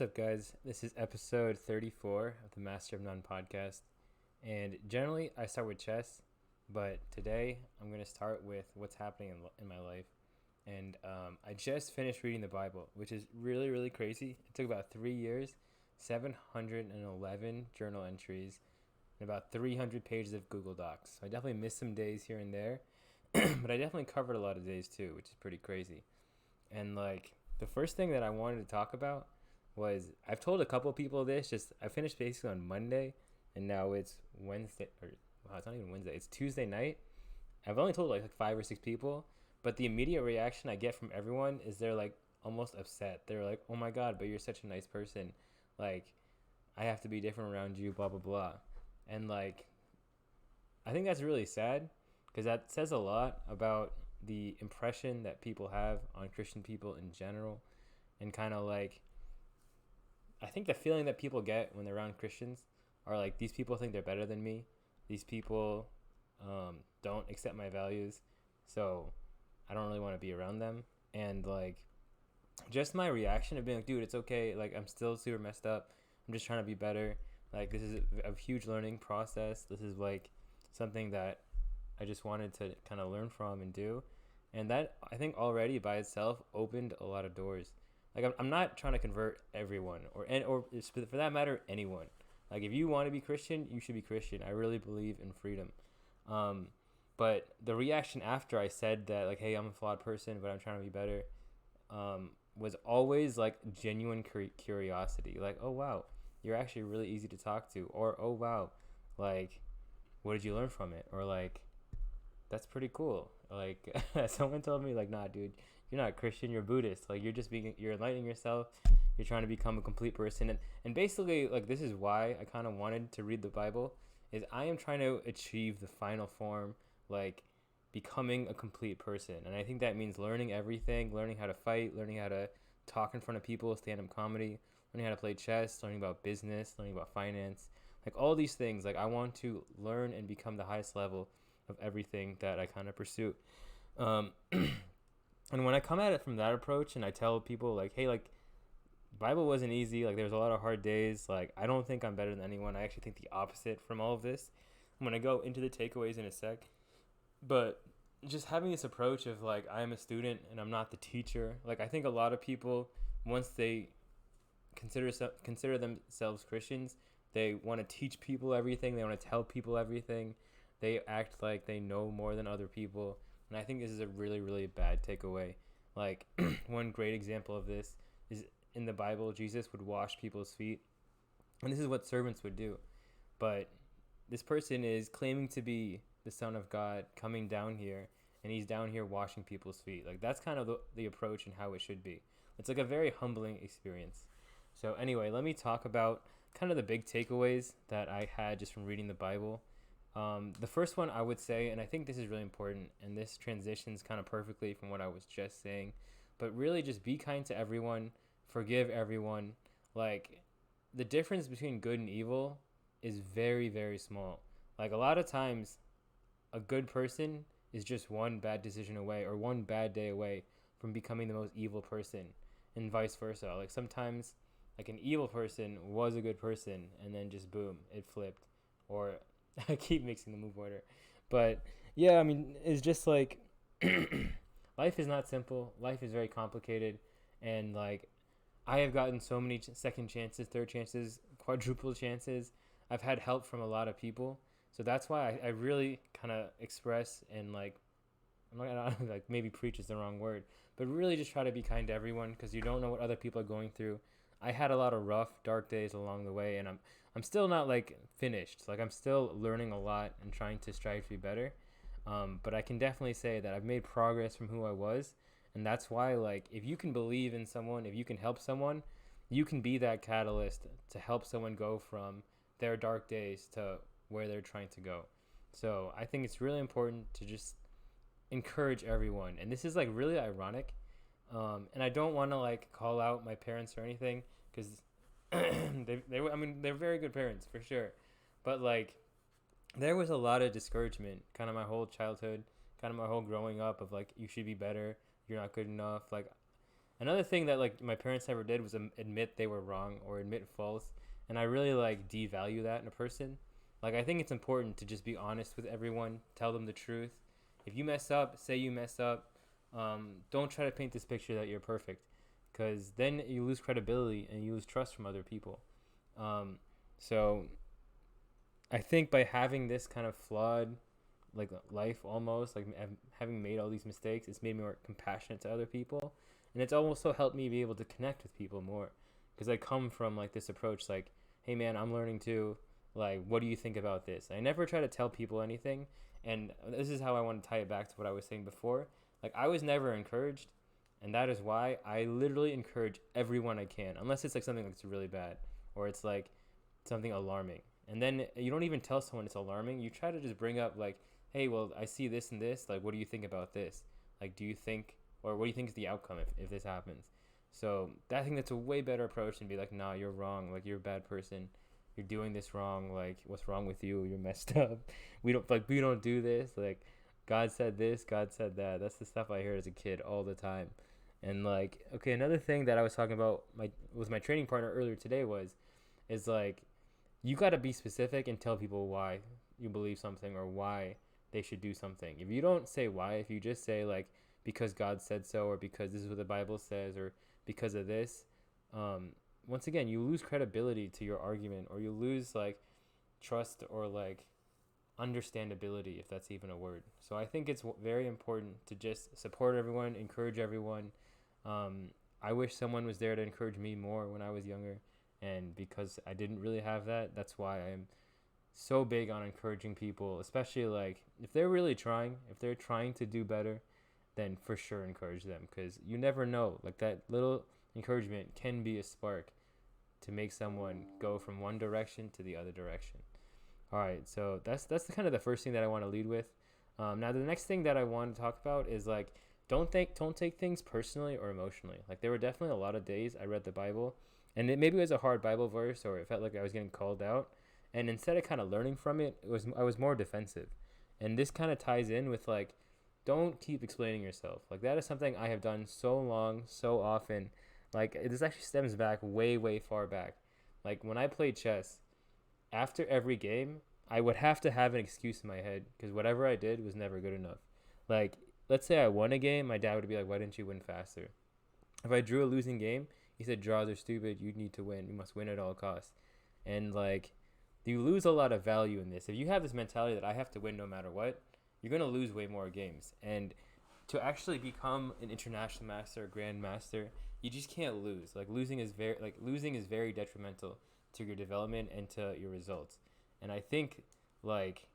up, guys? This is episode 34 of the Master of None podcast. And generally, I start with chess, but today I'm going to start with what's happening in my life. And I just finished reading the Bible, which is really, really crazy. It took about 3 years, 711 journal entries, and about 300 pages of Google Docs. So I definitely missed some days here and there, but I definitely covered a lot of days too, which is pretty crazy. And like the first thing that I wanted to talk about was I've told a couple people this. Just I finished basically on Monday, and now it's Wednesday. Or wow, it's not even Wednesday. It's Tuesday night. I've only told like 5 or 6 people, but the immediate reaction I get from everyone is they're like almost upset. They're like, "Oh my god, but you're such a nice person. Like, I have to be different around you." Blah blah blah, and like I think that's really sad because that says a lot about the impression that people have on Christian people in general, and kind of like I think the feeling that people get when they're around Christians are like these people think they're better than me. These people don't accept my values, so I don't really want to be around them. And like just my reaction of being like, dude, it's okay. Like I'm still super messed up. I'm just trying to be better. Like this is a huge learning process. This is like something that I just wanted to kind of learn from and do. And that I think already by itself opened a lot of doors. Like I'm not trying to convert everyone or for that matter anyone. Like if you want to be Christian, you should be Christian. I really believe in freedom. Um, but the reaction after I said that, like, hey, I'm a flawed person, but I'm trying to be better, was always like genuine curiosity. Like, oh wow, you're actually really easy to talk to, or oh wow, like, what did you learn from it, or like, that's pretty cool. Like someone told me like, nah, dude, you're not Christian, you're Buddhist. Like you're enlightening yourself. You're trying to become a complete person. And basically like this is why I kind of wanted to read the Bible is I am trying to achieve the final form, like becoming a complete person. And I think that means learning everything, learning how to fight, learning how to talk in front of people, stand-up comedy, learning how to play chess, learning about business, learning about finance, like all these things. Like I want to learn and become the highest level of everything that I kind of pursue. Um, and when I come at it from that approach and I tell people like, hey, like Bible wasn't easy. Like there's a lot of hard days. Like I don't think I'm better than anyone. I actually think the opposite from all of this. I'm going to go into the takeaways in a sec. But just having this approach of like, I am a student and I'm not the teacher. Like I think a lot of people, once they consider themselves Christians, they want to teach people everything. They want to tell people everything. They act like they know more than other people, and I think this is a really, really bad takeaway. Like one great example of this is in the Bible. Jesus would wash people's feet, and this is what servants would do. But this person is claiming to be the Son of God coming down here, and he's down here washing people's feet. Like that's kind of the approach and how it should be. It's like a very humbling experience. So anyway, let me talk about kind of the big takeaways that I had just from reading the Bible. The first one I would say, and I think this is really important, and this transitions kind of perfectly from what I was just saying, but really just be kind to everyone, forgive everyone. Like the difference between good and evil is very, very small. Like a lot of times, a good person is just one bad decision away or one bad day away from becoming the most evil person, and vice versa. Like sometimes, like an evil person was a good person, and then just boom, it flipped. Or I keep mixing the move order, but yeah, I mean, it's just like life is not simple. Life is very complicated, and like I have gotten so many second chances, third chances, quadruple chances. I've had help from a lot of people, so that's why I really kind of express and like I'm not gonna like maybe preach is the wrong word, but really just try to be kind to everyone because you don't know what other people are going through. I had a lot of rough, dark days along the way, and I'm still not like finished. Like I'm still learning a lot and trying to strive to be better. But I can definitely say that I've made progress from who I was, and that's why like if you can believe in someone, if you can help someone, you can be that catalyst to help someone go from their dark days to where they're trying to go. So I think it's really important to just encourage everyone. And this is like really ironic. And I don't want to like call out my parents or anything because I mean, they're very good parents for sure. But like, there was a lot of discouragement kind of my whole childhood, kind of my whole growing up of like, you should be better. You're not good enough. Like, Another thing that like my parents never did was admit they were wrong or admit faults, and I really like devalue that in a person. Like I think it's important to just be honest with everyone, tell them the truth. If you mess up, say you mess up. Don't try to paint this picture that you're perfect, because then you lose credibility and you lose trust from other people. Um, so I think by having this kind of flawed like life almost like having made all these mistakes, it's made me more compassionate to other people, and it's also helped me be able to connect with people more, because I come from like this approach like, hey man, I'm learning too, like what do you think about this? I never try to tell people anything, and this is how I want to tie it back to what I was saying before. Like I was never encouraged, and that is why I literally encourage everyone I can, unless it's like something that's really bad or it's like something alarming. And then you don't even tell someone it's alarming. You try to just bring up like, hey, well, I see this and this. Like, what do you think about this? Like, do you think, or what do you think is the outcome if this happens? So I think that's a way better approach than be like, nah, you're wrong. Like, you're a bad person. You're doing this wrong. Like, what's wrong with you? You're messed up. We don't do this. Like, God said this. God said that. That's the stuff I heard as a kid all the time. And like, okay, another thing that I was talking about with my training partner earlier today is like, you got to be specific and tell people why you believe something or why they should do something. If you don't say why, if you just say like because God said so, or because this is what the Bible says, or because of this, once again you lose credibility to your argument, or you lose like trust or like understandability, if that's even a word. So I think it's very important to just support everyone, encourage everyone. I wish someone was there to encourage me more when I was younger, and because I didn't really have that, that's why I'm so big on encouraging people, especially like if they're really trying, if they're trying to do better, then for sure encourage them, because you never know, like that little encouragement can be a spark to make someone go from one direction to the other direction. All right, so that's the kind of the first thing that I want to lead with. Now the next thing that I want to talk about is like don't take things personally or emotionally. Like there were definitely a lot of days I read the Bible, and maybe it was a hard Bible verse, or it felt like I was getting called out, and instead of kind of learning from it, I was more defensive. And this kind of ties in with like, don't keep explaining yourself. Like that is something I have done so long, so often. Like this actually stems back way far back. Like when I played chess, after every game, I would have to have an excuse in my head because whatever I did was never good enough. Like, let's say I won a game, my dad would be like, "Why didn't you win faster?" If I drew a losing game, he said, "Draws are stupid. You need to win. You must win at all costs." And like, you lose a lot of value in this. If you have this mentality that I have to win no matter what, you're gonna lose way more games. And to actually become an international master, a grandmaster, you just can't lose. Like losing is very detrimental to your development and to your results. And I think like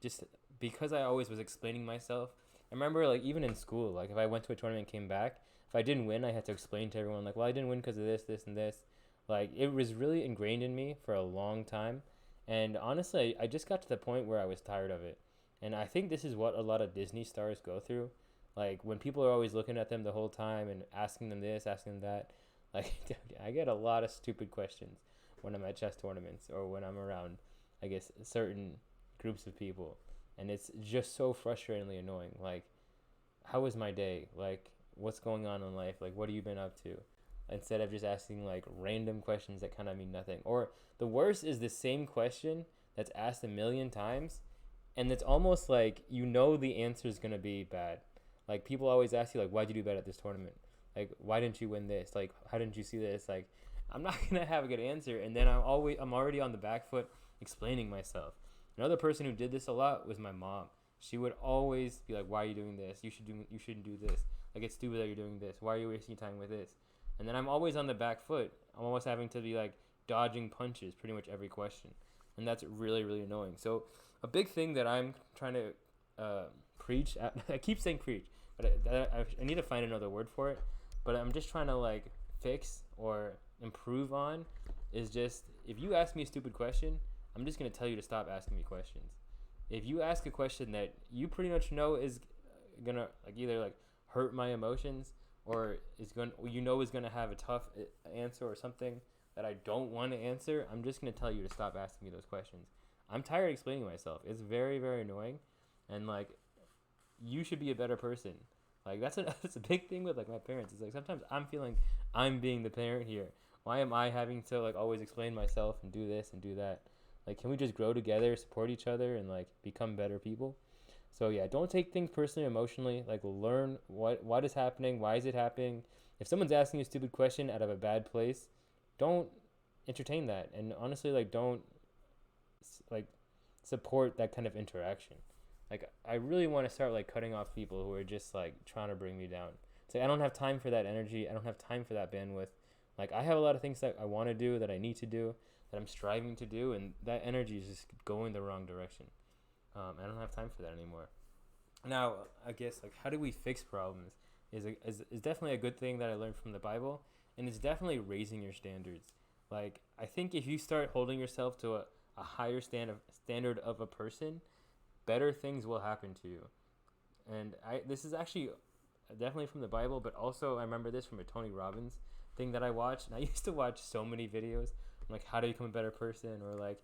just because I always was explaining myself, I remember like even in school, like if I went to a tournament and came back, if I didn't win, I had to explain to everyone like, well, I didn't win because of this, and this. Like it was really ingrained in me for a long time. And honestly, I just got to the point where I was tired of it. And I think this is what a lot of Disney stars go through. Like when people are always looking at them the whole time and asking them this, asking them that, like I get a lot of stupid questions when I'm at chess tournaments or when I'm around, I guess, certain groups of people. And it's just so frustratingly annoying. Like, how was my day? Like, what's going on in life? Like, what have you been up to? Instead of just asking like random questions that kind of mean nothing. Or the worst is the same question that's asked a million times, and it's almost like you know the answer is gonna be bad. Like people always ask you like, why'd you do bad at this tournament? Like, why didn't you win this? Like, how didn't you see this? Like, I'm not gonna have a good answer, and then I'm already on the back foot explaining myself. Another person who did this a lot was my mom. She would always be like, "Why are you doing this? You shouldn't do this. Like it's stupid that you're doing this. Why are you wasting time with this?" And then I'm always on the back foot. I'm always having to be like dodging punches pretty much every question, and that's really annoying. So a big thing that I'm trying to preach. I keep saying preach, but I need to find another word for it. But I'm just trying to like fix or improve on is just if you ask me a stupid question, I'm just gonna tell you to stop asking me questions. If you ask a question that you pretty much know is gonna like either like hurt my emotions or is gonna have a tough answer or something that I don't want to answer, I'm just gonna tell you to stop asking me those questions. I'm tired of explaining myself. It's very annoying, and like you should be a better person. Like that's a big thing with like my parents. It's like sometimes I'm feeling I'm being the parent here. Why am I having to like always explain myself and do this and do that? Like, can we just grow together, support each other, and like become better people? So yeah, don't take things personally, emotionally. Like, learn what is happening, why is it happening. If someone's asking you a stupid question out of a bad place, don't entertain that. And honestly, like, don't like support that kind of interaction. Like, I really want to start like cutting off people who are just like trying to bring me down. It's like I don't have time for that energy. I don't have time for that bandwidth. Like, I have a lot of things that I want to do, that I need to do, that I'm striving to do, and that energy is just going the wrong direction. I don't have time for that anymore. Now, I guess like how do we fix problems is definitely a good thing that I learned from the Bible, and it's definitely raising your standards. Like, I think if you start holding yourself to a higher standard of a person, better things will happen to you. And I this is actually definitely from the Bible, but also I remember this from a Tony Robbins thing that I watched. And I used to watch so many videos on like how to become a better person, or like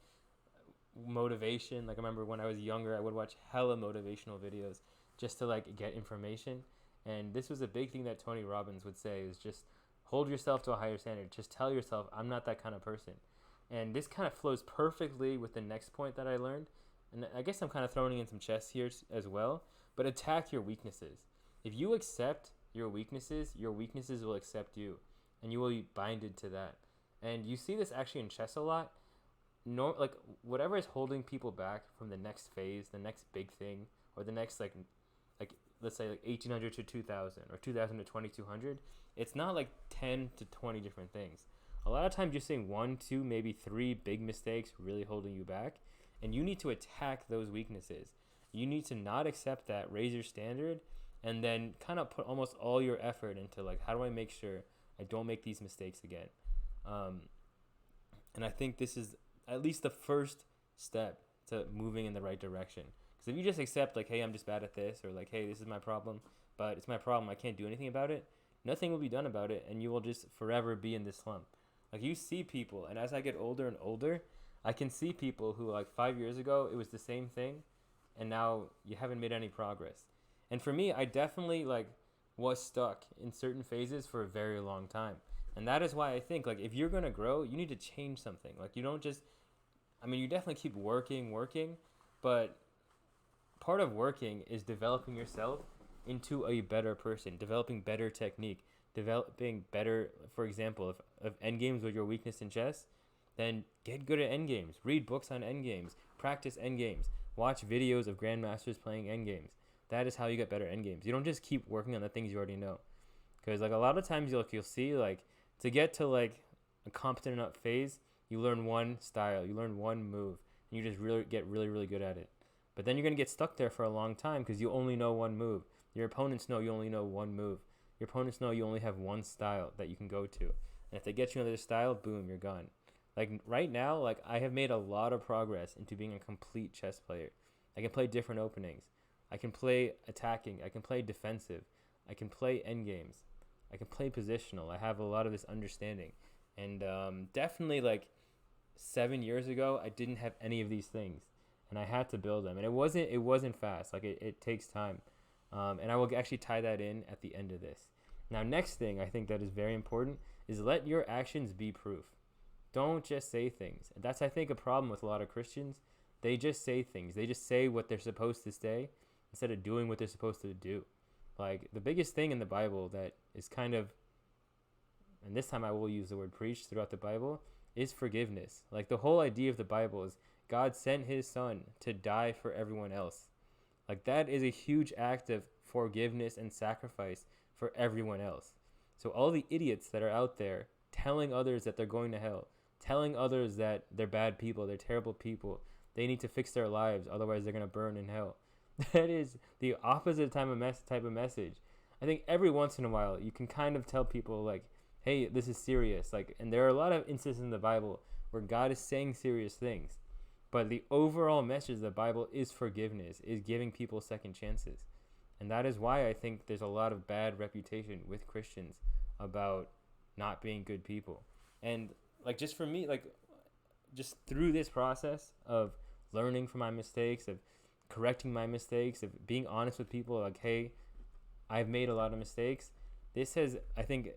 motivation. Like, I remember when I was younger, I would watch hella motivational videos just to like get information. And this was a big thing that Tony Robbins would say, is just hold yourself to a higher standard. Just tell yourself, I'm not that kind of person. And this kind of flows perfectly with the next point that I learned. And I guess I'm kind of throwing in some chess here as well. But attack your weaknesses. If you accept your weaknesses will accept you, and you will be binded to that. And you see this actually in chess a lot. No, like, whatever is holding people back from the next phase, the next big thing, or the next like let's say like 1800 to 2000, or 2000 to 2200, it's not like 10 to 20 different things. A lot of times you're seeing one, two, maybe three big mistakes really holding you back, and you need to attack those weaknesses. You need to not accept that, raise your standard, and then kind of put almost all your effort into like, how do I make sure I don't make these mistakes again. um, and I think this is at least the first step to moving in the right direction. Because if you just accept like, hey, I'm just bad at this, or like, hey, this is my problem, but it's my problem, I can't do anything about it, nothing will be done about it, and you will just forever be in this slump. Like, you see people, and as I get older and older, I can see people who like 5 years ago it was the same thing, and now you haven't made any progress. And for me, I definitely like was stuck in certain phases for a very long time. And that is why I think like if you're gonna grow, you need to change something. Like, you don't just, I mean, you definitely keep working, but part of working is developing yourself into a better person, developing better technique, developing better. For example, if end games were your weakness in chess, then get good at end games. Read books on end games. Practice end games. Watch videos of grandmasters playing end games. That is how you get better end games. You don't just keep working on the things you already know, because like a lot of times you'll see like to get to like a competent enough phase, you learn one style, you learn one move, and you just really get really good at it. But then you're gonna get stuck there for a long time because you only know one move. Your opponents know you only know one move. Your opponents know you only have one style that you can go to. And if they get you another style, boom, you're gone. Like right now, like I have made a lot of progress into being a complete chess player. I can play different openings. I can play attacking. I can play defensive. I can play end games. I can play positional. I have a lot of this understanding. And definitely like 7 years ago, I didn't have any of these things, and I had to build them. And it wasn't fast. Like it takes time. And I will actually tie that in at the end of this. Now, next thing I think that is very important is let your actions be proof. Don't just say things. That's, I think, a problem with a lot of Christians. They just say things. They just say what they're supposed to say instead of doing what they're supposed to do. Like, the biggest thing in the Bible that is kind of, and this time I will use the word preach throughout the Bible, is forgiveness. Like, the whole idea of the Bible is God sent his son to die for everyone else. Like, that is a huge act of forgiveness and sacrifice for everyone else. So all the idiots that are out there telling others that they're going to hell, telling others that they're bad people, they're terrible people, they need to fix their lives, otherwise they're going to burn in hell. That is the opposite type of message. I think every once in a while you can kind of tell people like, hey, this is serious. Like, and there are a lot of instances in the Bible where God is saying serious things. But the overall message of the Bible is forgiveness, is giving people second chances. And that is why I think there's a lot of bad reputation with Christians about not being good people. And like, just for me, like, just through this process of learning from my mistakes, of correcting my mistakes, of being honest with people, like, hey, I've made a lot of mistakes. This has, I think,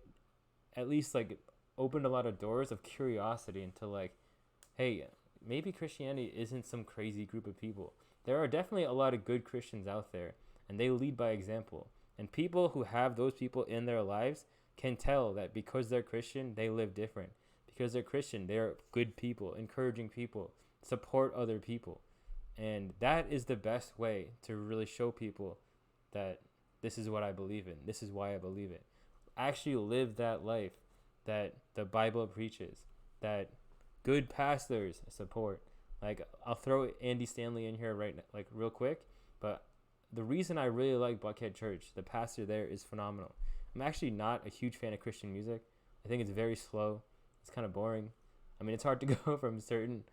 at least like opened a lot of doors of curiosity into like, hey, maybe Christianity isn't some crazy group of people. There are definitely a lot of good Christians out there, and they lead by example. And people who have those people in their lives can tell that because they're Christian, they live different. Because they're Christian, they're good people, encouraging people, support other people. And that is the best way to really show people that this is what I believe in. This is why I believe it. Actually live that life that the Bible preaches, that good pastors support. Like, I'll throw Andy Stanley in here right now, like real quick, but the reason I really like Buckhead Church, the pastor there is phenomenal. I'm actually not a huge fan of Christian music. I think it's very slow. It's kind of boring. I mean, it's hard to go from certain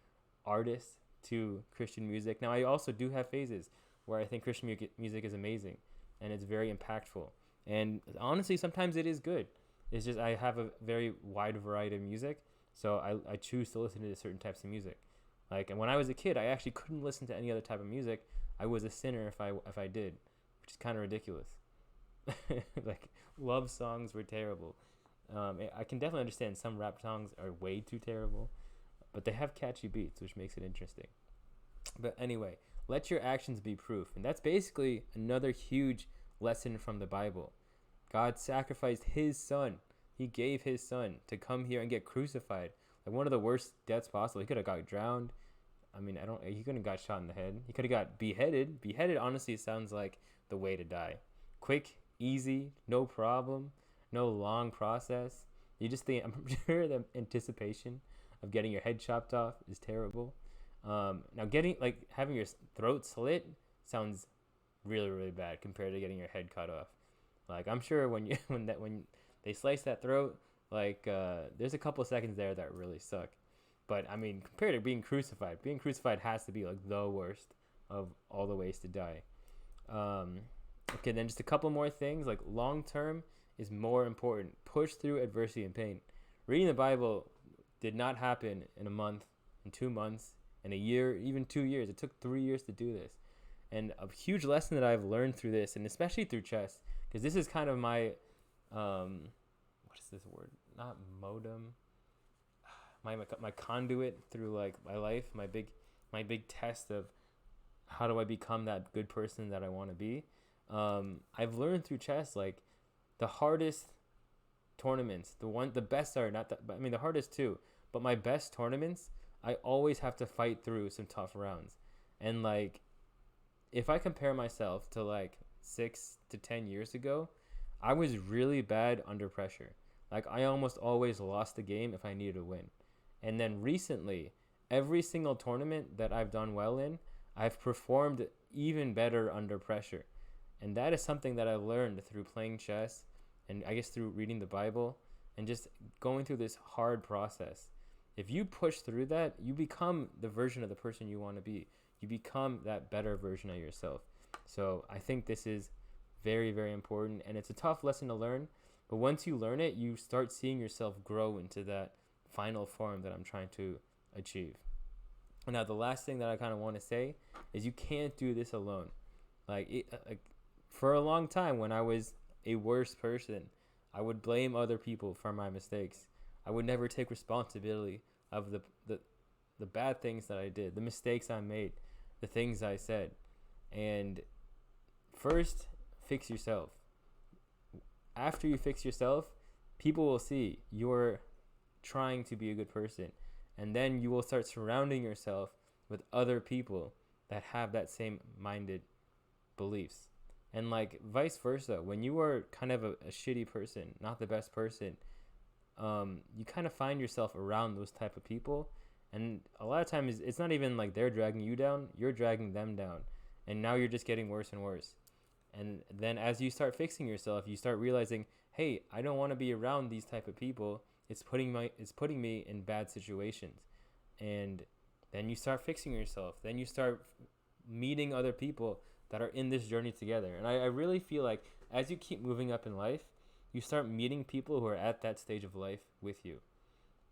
artists to Christian music. Now, I also do have phases where I think Christian music is amazing and it's very impactful. And honestly, sometimes it is good. It's just I have a very wide variety of music, so I choose to listen to certain types of music. Like, and when I was a kid, I actually couldn't listen to any other type of music. I was a sinner if I did, which is kind of ridiculous. Like, love songs were terrible. I can definitely understand some rap songs are way too terrible, but they have catchy beats, which makes it interesting. But anyway, let your actions be proof. And that's basically another huge lesson from the Bible. God sacrificed his son. He gave his son to come here and get crucified. Like one of the worst deaths possible. He could have got drowned. I mean, he couldn't have got shot in the head. He could have got beheaded. Beheaded, honestly, sounds like the way to die. Quick, easy, no problem, no long process. You just think, I'm sure the anticipation of getting your head chopped off is terrible. Now having your throat slit sounds really, really bad compared to getting your head cut off. Like, I'm sure when they slice that throat, like, there's a couple seconds there that really suck. But I mean, compared to being crucified has to be like the worst of all the ways to die. Okay, then just a couple more things. Like, long term is more important. Push through adversity and pain. Reading the Bible did not happen in a month, in 2 months, in a year, even 2 years. It took 3 years to do this. And a huge lesson that I've learned through this, and especially through chess, because this is kind of my, what is this word? Not modem. My conduit through like my life, my big test of how do I become that good person that I want to be. I've learned through chess, like, the hardest tournaments, the best are not that, I mean the hardest too, but my best tournaments, I always have to fight through some tough rounds. And like, if I compare myself to like 6 to 10 years ago, I was really bad under pressure. Like, I almost always lost the game if I needed to win. And then recently, every single tournament that I've done well in, I've performed even better under pressure. And that is something that I've learned through playing chess, and I guess through reading the Bible and just going through this hard process. If you push through that, you become the version of the person you want to be. You become that better version of yourself. So I think this is very, very important, and it's a tough lesson to learn. But once you learn it, you start seeing yourself grow into that final form that I'm trying to achieve. Now, the last thing that I kind of want to say is you can't do this alone. Like, for a long time, when I was a worse person, I would blame other people for my mistakes. I would never take responsibility of the bad things that I did, the mistakes I made, the things I said. And first, fix yourself. After you fix yourself, people will see you're trying to be a good person. And then you will start surrounding yourself with other people that have that same minded beliefs. And like vice versa, when you are kind of a shitty person, not the best person, you kind of find yourself around those type of people. And a lot of times it's not even like they're dragging you down, you're dragging them down. And now you're just getting worse and worse. And then as you start fixing yourself, you start realizing, hey, I don't want to be around these type of people. It's putting me in bad situations. And then you start fixing yourself. Then you start meeting other people that are in this journey together. And I really feel like as you keep moving up in life, you start meeting people who are at that stage of life with you.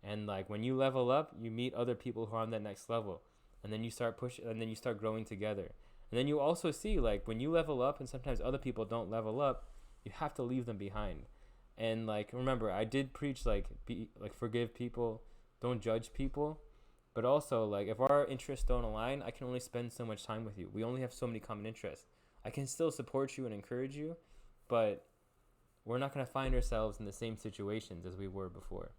And like when you level up, you meet other people who are on that next level. And then you start and then you start growing together. And then you also see, like, when you level up and sometimes other people don't level up, you have to leave them behind. And like, remember, I did preach like, be like, forgive people, don't judge people. But also, like, if our interests don't align, I can only spend so much time with you. We only have so many common interests. I can still support you and encourage you, but we're not going to find ourselves in the same situations as we were before.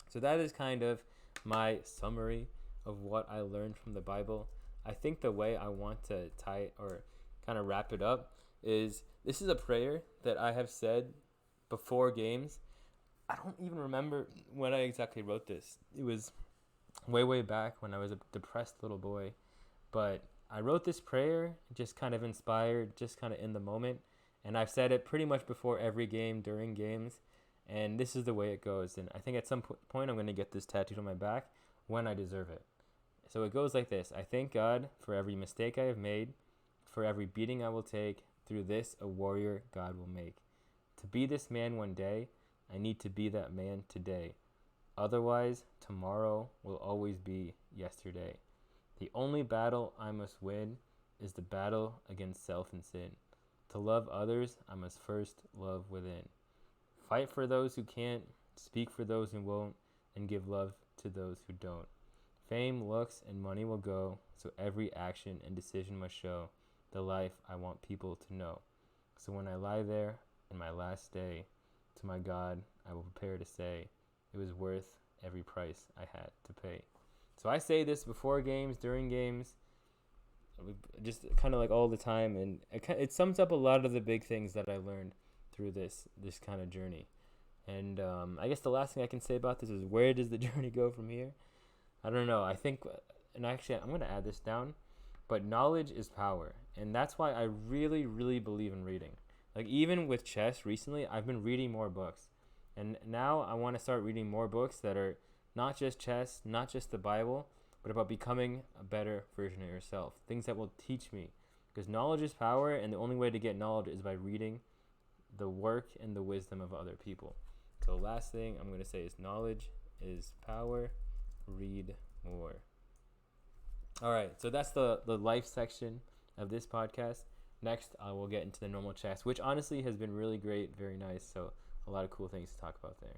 So that is kind of my summary of what I learned from the Bible. I think the way I want to tie or kind of wrap it up is, this is a prayer that I have said before games. I don't even remember when I exactly wrote this. It was way back when I was a depressed little boy. But I wrote this prayer just kind of inspired, just kind of in the moment. And I've said it pretty much before every game, during games. And this is the way it goes. And I think at some point I'm going to get this tattooed on my back when I deserve it. So it goes like this. I thank God for every mistake I have made, for every beating I will take. Through this, a warrior God will make. To be this man one day, I need to be that man today. Otherwise, tomorrow will always be yesterday. The only battle I must win is the battle against self and sin. To love others, I must first love within. Fight for those who can't, speak for those who won't, and give love to those who don't. Fame, looks, and money will go, so every action and decision must show the life I want people to know. So when I lie there in my last day, to my God I will prepare to say, it was worth every price I had to pay. So I say this before games, during games, just kind of like all the time, and it sums up a lot of the big things that I learned through this kind of journey. And I guess the last thing I can say about this is, where does the journey go from here? I don't know. I think, and actually I'm going to add this down, but knowledge is power. And that's why I really believe in reading. Like, even with chess recently, I've been reading more books. And now I want to start reading more books that are not just chess, not just the Bible, but about becoming a better version of yourself. Things that will teach me. Because knowledge is power, and the only way to get knowledge is by reading the work and the wisdom of other people. So the last thing I'm going to say is, knowledge is power. Read more. All right, so that's the life section of this podcast. Next, I will get into the normal chess, which honestly has been really great, very nice. So a lot of cool things to talk about there.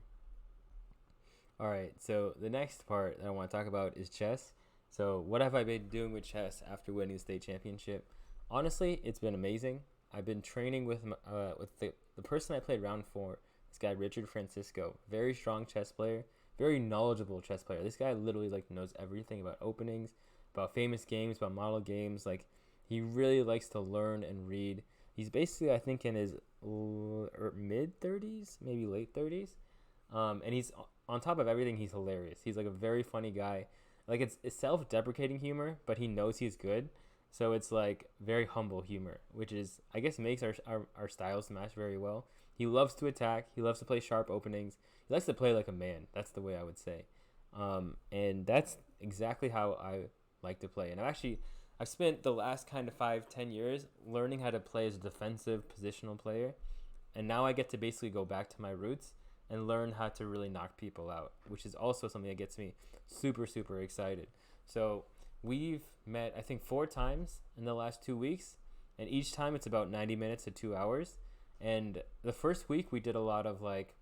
All right, so the next part that I want to talk about is chess. So what have I been doing with chess after winning the state championship? Honestly, it's been amazing. I've been training with the person I played round 4, this guy Richard Francisco, very strong chess player, very knowledgeable chess player. This guy literally like knows everything about openings, about famous games, about model games. Like, he really likes to learn and read. He's basically, I think, in his mid 30s, maybe late 30s. And he's, on top of everything, he's hilarious. He's like a very funny guy. Like, it's self-deprecating humor, but he knows he's good. So it's like very humble humor, which is, I guess, makes our styles match very well. He loves to attack. He loves to play sharp openings. He likes to play like a man. That's the way I would say. And that's exactly how I like to play. And I've spent the last kind of 5-10 years learning how to play as a defensive positional player. And now I get to basically go back to my roots and learn how to really knock people out, which is also something that gets me super excited. So we've met, I think, 4 times in the last 2 weeks. And each time it's about 90 minutes to 2 hours. And the first week we did a lot of like,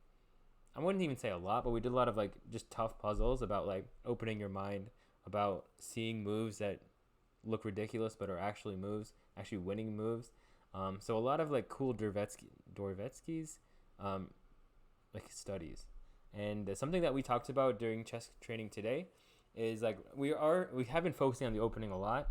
I wouldn't even say a lot, but we did a lot of like just tough puzzles about like opening your mind, about seeing moves that look ridiculous but are actually moves, actually winning moves. So a lot of like cool Dvoretsky's like studies. And something that we talked about during chess training today is like we have been focusing on the opening a lot,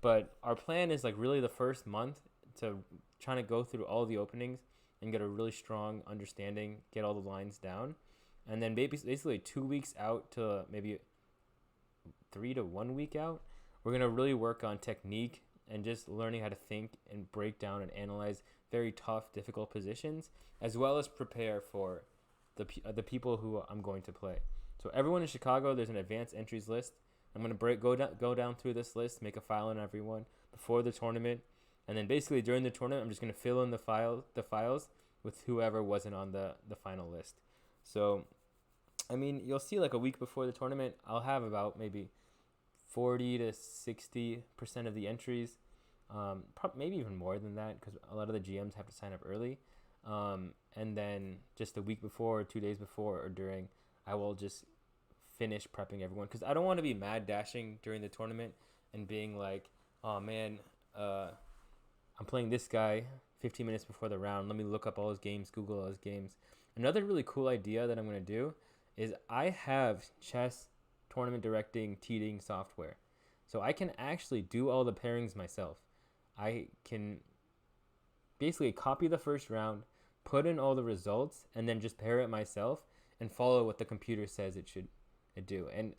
but our plan is like really the first month to trying to go through all the openings and get a really strong understanding, get all the lines down. And then basically 2 weeks out to maybe 3 to 1 week out, we're going to really work on technique and just learning how to think and break down and analyze very tough, difficult positions, as well as prepare for the people who I'm going to play. So everyone in Chicago, there's an advanced entries list. I'm going to go down through this list, make a file on everyone before the tournament. And then basically during the tournament, I'm just going to fill in the files with whoever wasn't on the final list. So, I mean, you'll see like a week before the tournament, I'll have about maybe 40 to 60% of the entries, maybe even more than that, because a lot of the GMs have to sign up early. And then just the week before, 2 days before, or during, I will just finish prepping everyone because I don't want to be mad dashing during the tournament and being like, oh man, I'm playing this guy 15 minutes before the round. Let me look up all his games, Google all his games. Another really cool idea that I'm going to do is I have chess tournament directing teeting software. So I can actually do all the pairings myself. I can basically copy the first round, put in all the results, and then just pair it myself and follow what the computer says it should do. And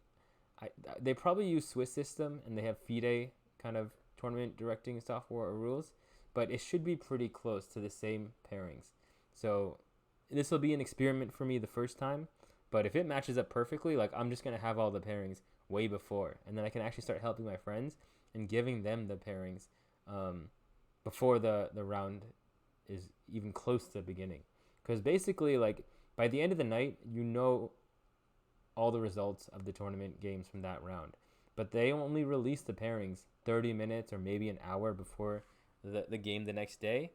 they probably use Swiss system and they have FIDE kind of tournament directing software or rules, but it should be pretty close to the same pairings. So this will be an experiment for me the first time, but if it matches up perfectly, like I'm just going to have all the pairings way before, and then I can actually start helping my friends and giving them the pairings before the round is even close to the beginning. Because basically, like, by the end of the night, you know all the results of the tournament games from that round. But they only release the pairings 30 minutes or maybe an hour before the game the next day.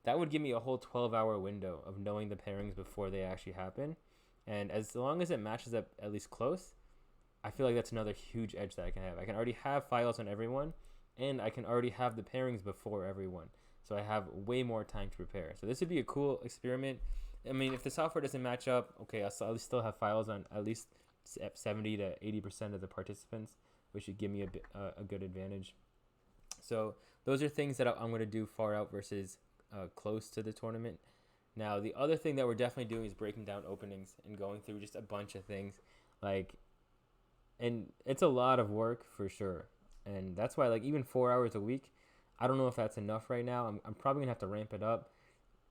That would give me a whole 12-hour window of knowing the pairings before they actually happen. And as long as it matches up at least close, I feel like that's another huge edge that I can have. I can already have files on everyone, and I can already have the pairings before everyone. So I have way more time to prepare. So this would be a cool experiment. I mean, if the software doesn't match up, okay, I'll still have files on at least 70 to 80% of the participants, which would give me a good advantage. So those are things that I'm going to do far out versus close to the tournament. Now, the other thing that we're definitely doing is breaking down openings and going through just a bunch of things. And it's a lot of work for sure. And that's why, like, even 4 hours a week, I don't know if that's enough right now. I'm probably going to have to ramp it up.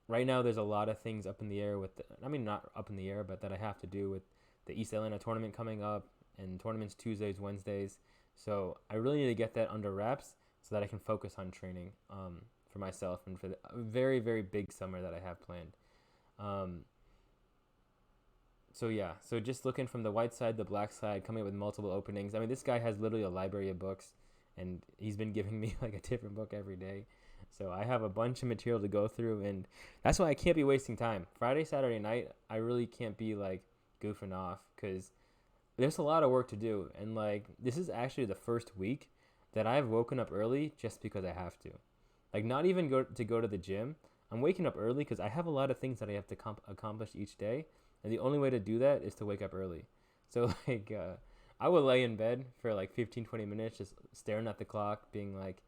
Right now, there's a lot of things up in the air not up in the air, but that I have to do with the East Atlanta tournament coming up and tournaments Tuesdays, Wednesdays. So I really need to get that under wraps so that I can focus on training for myself and for the very, very big summer that I have planned. So just looking from the white side, the black side, coming up with multiple openings. I mean, this guy has literally a library of books, and he's been giving me like a different book every day. So I have a bunch of material to go through, and that's why I can't be wasting time. Friday, Saturday night, I really can't be like goofing off because there's a lot of work to do. And like, this is actually the first week that I've woken up early just because I have to. Like, not even go to the gym. I'm waking up early because I have a lot of things that I have to accomplish each day. And the only way to do that is to wake up early. So like, I would lay in bed for like 15, 20 minutes, just staring at the clock, being like,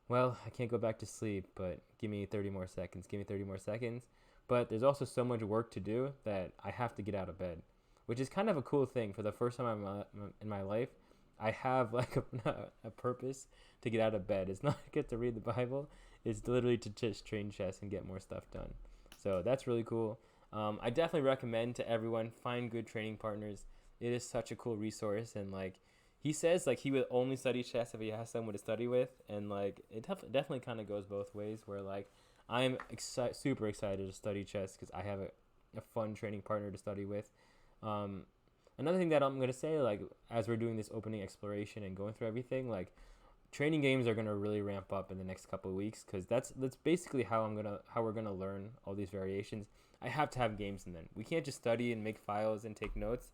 well, I can't go back to sleep, but give me 30 more seconds, give me 30 more seconds. But there's also so much work to do that I have to get out of bed, which is kind of a cool thing. For the first time in my life, I have like a purpose to get out of bed. It's not get to read the Bible. It's literally to just train chess and get more stuff done. So that's really cool. I definitely recommend to everyone, find good training partners. It is such a cool resource. And like, he says like he would only study chess if he has someone to study with. And like, it definitely kind of goes both ways, where like I'm super excited to study chess because I have a fun training partner to study with. Another thing that I'm going to say, like, as we're doing this opening exploration and going through everything, like, training games are going to really ramp up in the next couple of weeks, because that's basically how we're going to learn all these variations. I have to have games in them. We can't just study and make files and take notes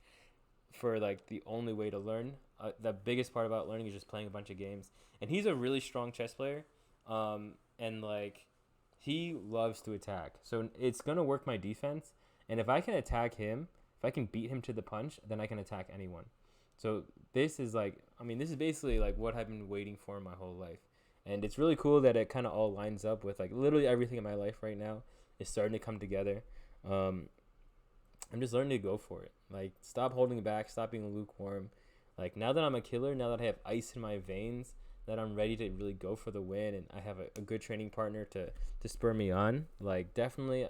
for like the only way to learn. The biggest part about learning is just playing a bunch of games. And he's a really strong chess player, and like, he loves to attack. So it's going to work my defense, and if I can attack him, if I can beat him to the punch, then I can attack anyone. So this is like, I mean, this is basically like what I've been waiting for my whole life. And it's really cool that it kind of all lines up with like literally everything in my life right now is starting to come together. I'm just learning to go for it. Like, stop holding back, stop being lukewarm. Like, now that I'm a killer, now that I have ice in my veins, that I'm ready to really go for the win, and I have a good training partner to spur me on, like, definitely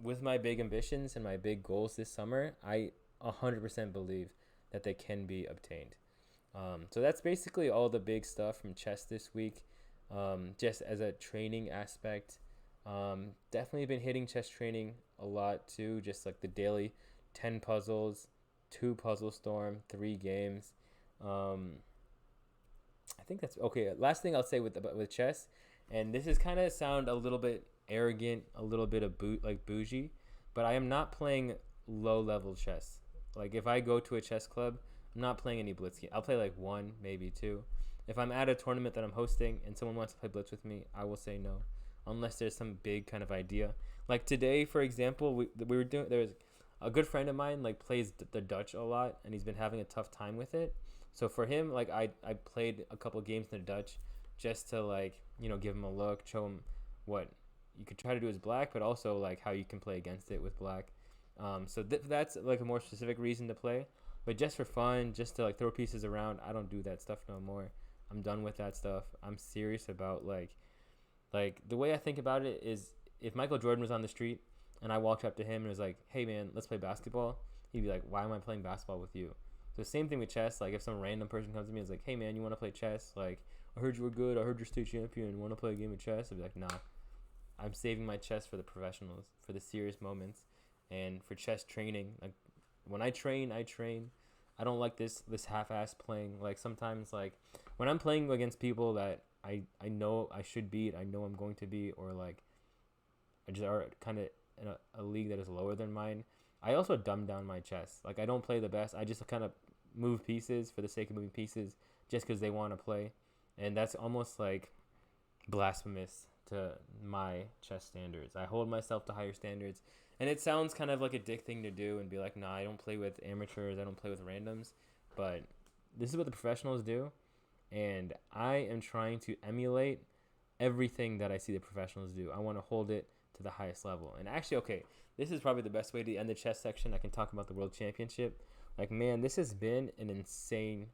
with my big ambitions and my big goals this summer, I 100% believe that they can be obtained. So that's basically all the big stuff from chess this week. Just as a training aspect, definitely been hitting chess training a lot too, just like the daily 10 puzzles, 2 puzzle storm, 3 games. I think that's okay. Last thing I'll say with chess, and this is kind of sound a little bit arrogant, a little bit of like bougie, but I am not playing low level chess. Like if I go to a chess club, I'm not playing any blitz game. I'll play like one, maybe two. If I'm at a tournament that I'm hosting and someone wants to play blitz with me, I will say no, unless there's some big kind of idea. Like today, for example, we were doing there was a good friend of mine like plays the Dutch a lot, and he's been having a tough time with it. So for him, like I played a couple games in the Dutch just to like give him a look, show him what you could try to do as black, but also like how you can play against it with black. So that's like a more specific reason to play, but just for fun, just to like throw pieces around, I don't do that stuff no more. I'm done with that stuff. I'm serious about like the way I think about it is if Michael Jordan was on the street and I walked up to him and was like, "Hey man, let's play basketball," he'd be like, "Why am I playing basketball with you?" So same thing with chess. Like if some random person comes to me and is like, "Hey man, you want to play chess? Like I heard you were good. I heard you're state champion. Want to play a game of chess?" I'd be like, "Nah, I'm saving my chess for the professionals, for the serious moments, and for chess training. Like when I train, I train. I don't like this half-ass playing. Like sometimes like when I'm playing against people that I know I should beat, I know I'm going to beat, or like I just are kind of in a league that is lower than mine. I also dumb down my chess. Like I don't play the best. I just kind of move pieces for the sake of moving pieces, just because they want to play, and that's almost like blasphemous to my chess standards. I hold myself to higher standards. And it sounds kind of like a dick thing to do and be like, nah, I don't play with amateurs, I don't play with randoms. But this is what the professionals do. And I am trying to emulate everything that I see the professionals do. I want to hold it to the highest level. And actually, okay, this is probably the best way to end the chess section. I can talk about the World Championship. Like, man, this has been an insane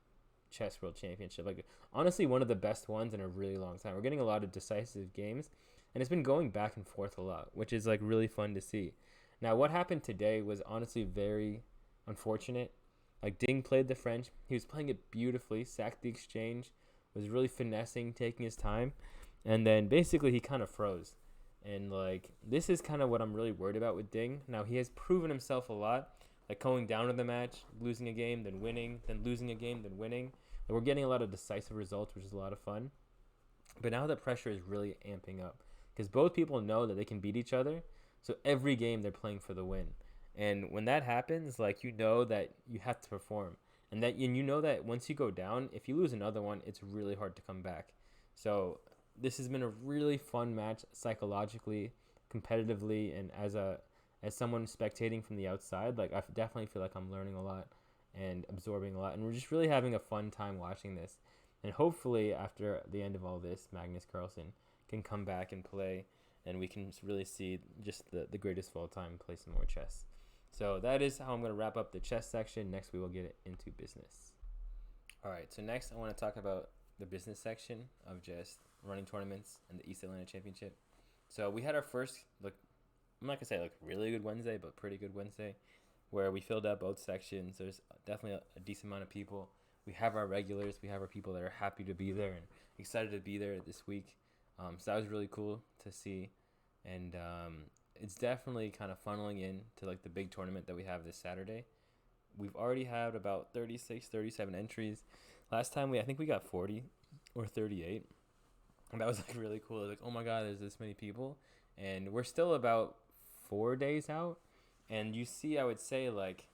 chess World Championship. Like, honestly, one of the best ones in a really long time. We're getting a lot of decisive games, and it's been going back and forth a lot, which is like really fun to see. Now, what happened today was honestly very unfortunate. Like Ding played the French. He was playing it beautifully, sacked the exchange, was really finessing, taking his time, and then basically he kind of froze. And like this is kind of what I'm really worried about with Ding. Now he has proven himself a lot, like going down to the match, losing a game, then winning, then losing a game, then winning. And we're getting a lot of decisive results, which is a lot of fun. But now the pressure is really amping up because both people know that they can beat each other. So every game they're playing for the win. And when that happens, like you know that you have to perform. And you know that once you go down, if you lose another one, it's really hard to come back. So this has been a really fun match psychologically, competitively, and as someone spectating from the outside, like I definitely feel like I'm learning a lot and absorbing a lot, and we're just really having a fun time watching this. And hopefully, after the end of all this, Magnus Carlsen can come back and play, and we can really see just the greatest of all time play some more chess. So that is how I'm going to wrap up the chess section. Next, we will get into business. All right, so next I want to talk about the business section of just running tournaments and the East Atlanta Championship. So we had our first, like, I'm not going to say like really good Wednesday, but pretty good Wednesday, where we filled out both sections. There's definitely a decent amount of people. We have our regulars. We have our people that are happy to be there and excited to be there this week. So that was really cool to see. And it's definitely kind of funneling in to like the big tournament that we have this Saturday. We've already had about 36, 37 entries. Last time I think we got 40 or 38. And that was like really cool. Like, oh my God, there's this many people. And we're still about 4 days out. And you see, I would say like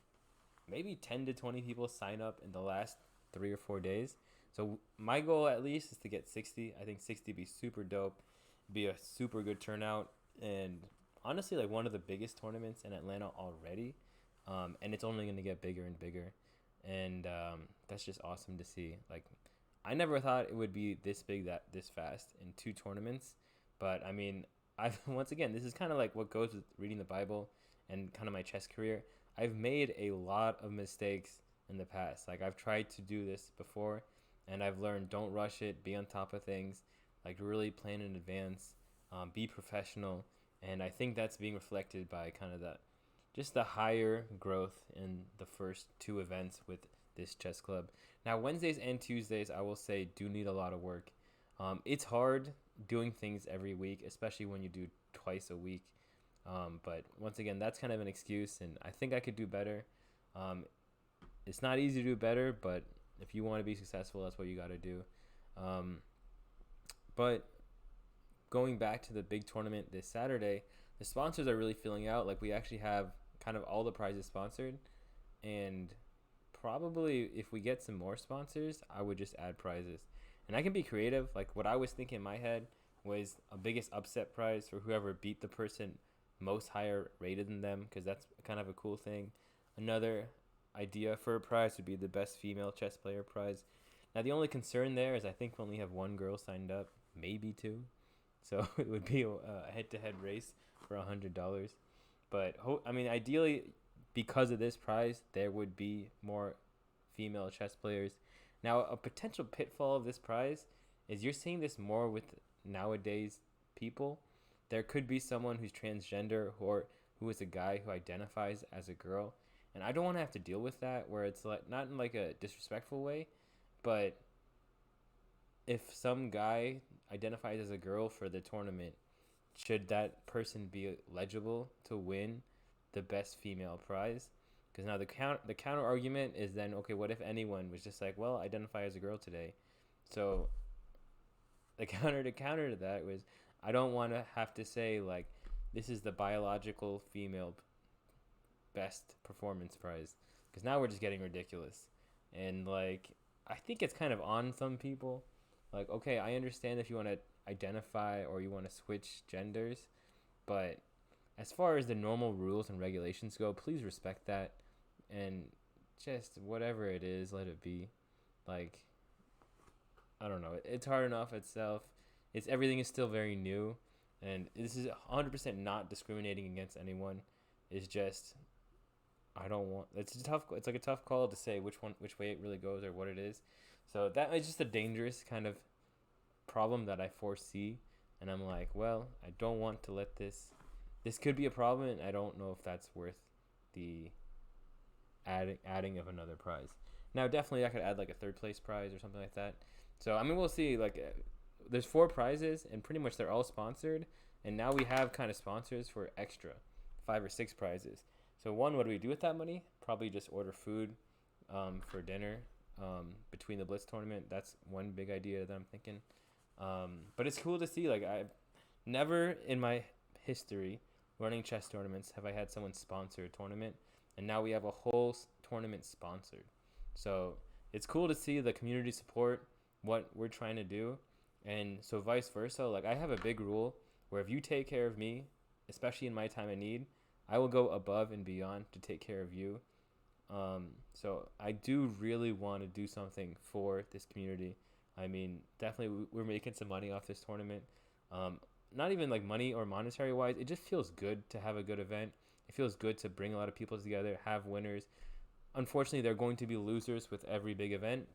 maybe 10 to 20 people sign up in the last 3 or 4 days. So my goal at least is to get 60. I think 60 would be super dope. Be a super good turnout. And honestly, like one of the biggest tournaments in Atlanta already. And it's only going to get bigger and bigger. And that's just awesome to see. Like, I never thought it would be this big this fast in 2 tournaments. But I mean, once again, this is kind of like what goes with reading the Bible and kind of my chess career. I've made a lot of mistakes in the past. Like I've tried to do this before, and I've learned don't rush it, be on top of things, like really plan in advance, be professional. And I think that's being reflected by kind of just the higher growth in the first 2 events with this chess club. Now, Wednesdays and Tuesdays, I will say, do need a lot of work. It's hard doing things every week, especially when you do twice a week. But once again, that's kind of an excuse, and I think I could do better. It's not easy to do better, but if you want to be successful, that's what you got to do. But going back to the big tournament this Saturday, the sponsors are really filling out. Like we actually have kind of all the prizes sponsored, and probably if we get some more sponsors, I would just add prizes. And I can be creative. Like what I was thinking in my head was a biggest upset prize for whoever beat the person most higher rated than them, because that's kind of a cool thing. Another idea for a prize would be the best female chess player prize. Now the only concern there is I think we only have one girl signed up, maybe two, so it would be a head-to-head race for $100. But I mean, ideally, because of this prize, there would be more female chess players. Now, a potential pitfall of this prize is you're seeing this more with nowadays people. There could be someone who's transgender or who is a guy who identifies as a girl, and I don't want to have to deal with that. Where it's like not in like a disrespectful way, but if some guy identifies as a girl for the tournament, should that person be legible to win the best female prize? Because now the counter argument is then, okay, what if anyone was just like, well, identify as a girl today? So the counter to that was, I don't want to have to say like this is the biological female best performance prize, because now we're just getting ridiculous. And like I think it's kind of on some people. Like, okay, I understand if you want to identify or you want to switch genders, but as far as the normal rules and regulations go, please respect that, and just whatever it is, let it be. Like, I don't know. It's hard enough itself. It's everything is still very new, and this is 100% not discriminating against anyone. It's just I don't want. It's a tough. It's like a tough call to say which way it really goes, or what it is. So that is just a dangerous kind of problem that I foresee, and I'm like, well, I don't want to let this. This could be a problem, and I don't know if that's worth the adding of another prize. Now, definitely, I could add like a third place prize or something like that. So I mean, we'll see. Like, there's 4 prizes, and pretty much they're all sponsored. And now we have kind of sponsors for extra 5 or 6 prizes. So one, what do we do with that money? Probably just order food for dinner between the Blitz tournament. That's one big idea that I'm thinking. But it's cool to see. Like, I never in my history running chess tournaments have I had someone sponsor a tournament, and now we have a whole tournament sponsored. So it's cool to see the community support what we're trying to do, and so vice versa. Like, I have a big rule where if you take care of me, especially in my time of need, I will go above and beyond to take care of you. So I do really want to do something for this community. I mean, definitely we're making some money off this tournament. Not even like money or monetary wise. It just feels good to have a good event. It feels good to bring a lot of people together, have winners. Unfortunately, there are going to be losers with every big event,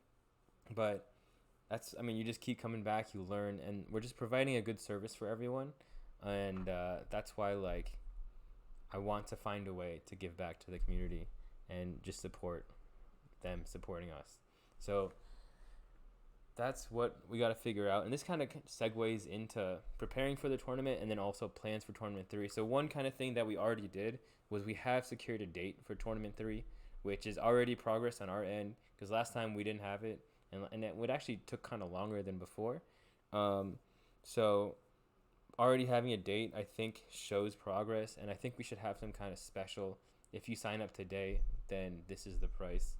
but I mean, you just keep coming back, you learn, and we're just providing a good service for everyone. And that's why, like, I want to find a way to give back to the community and just support them supporting us. So that's what we got to figure out. And this kind of segues into preparing for the tournament and then also plans for Tournament 3. So one kind of thing that we already did was we have secured a date for Tournament 3, which is already progress on our end, because last time we didn't have it, and it actually took kind of longer than before. So already having a date, I think, shows progress, and I think we should have some kind of special. If you sign up today, then this is the price,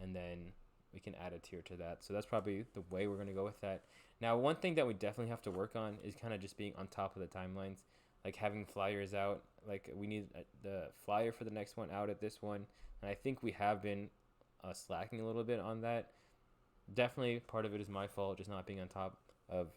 and then we can add a tier to that. So that's probably the way we're going to go with that. Now, one thing that we definitely have to work on is kind of just being on top of the timelines, like having flyers out. Like, we need the flyer for the next one out at this one, and I think we have been slacking a little bit on that. Definitely part of it is my fault, just not being on top of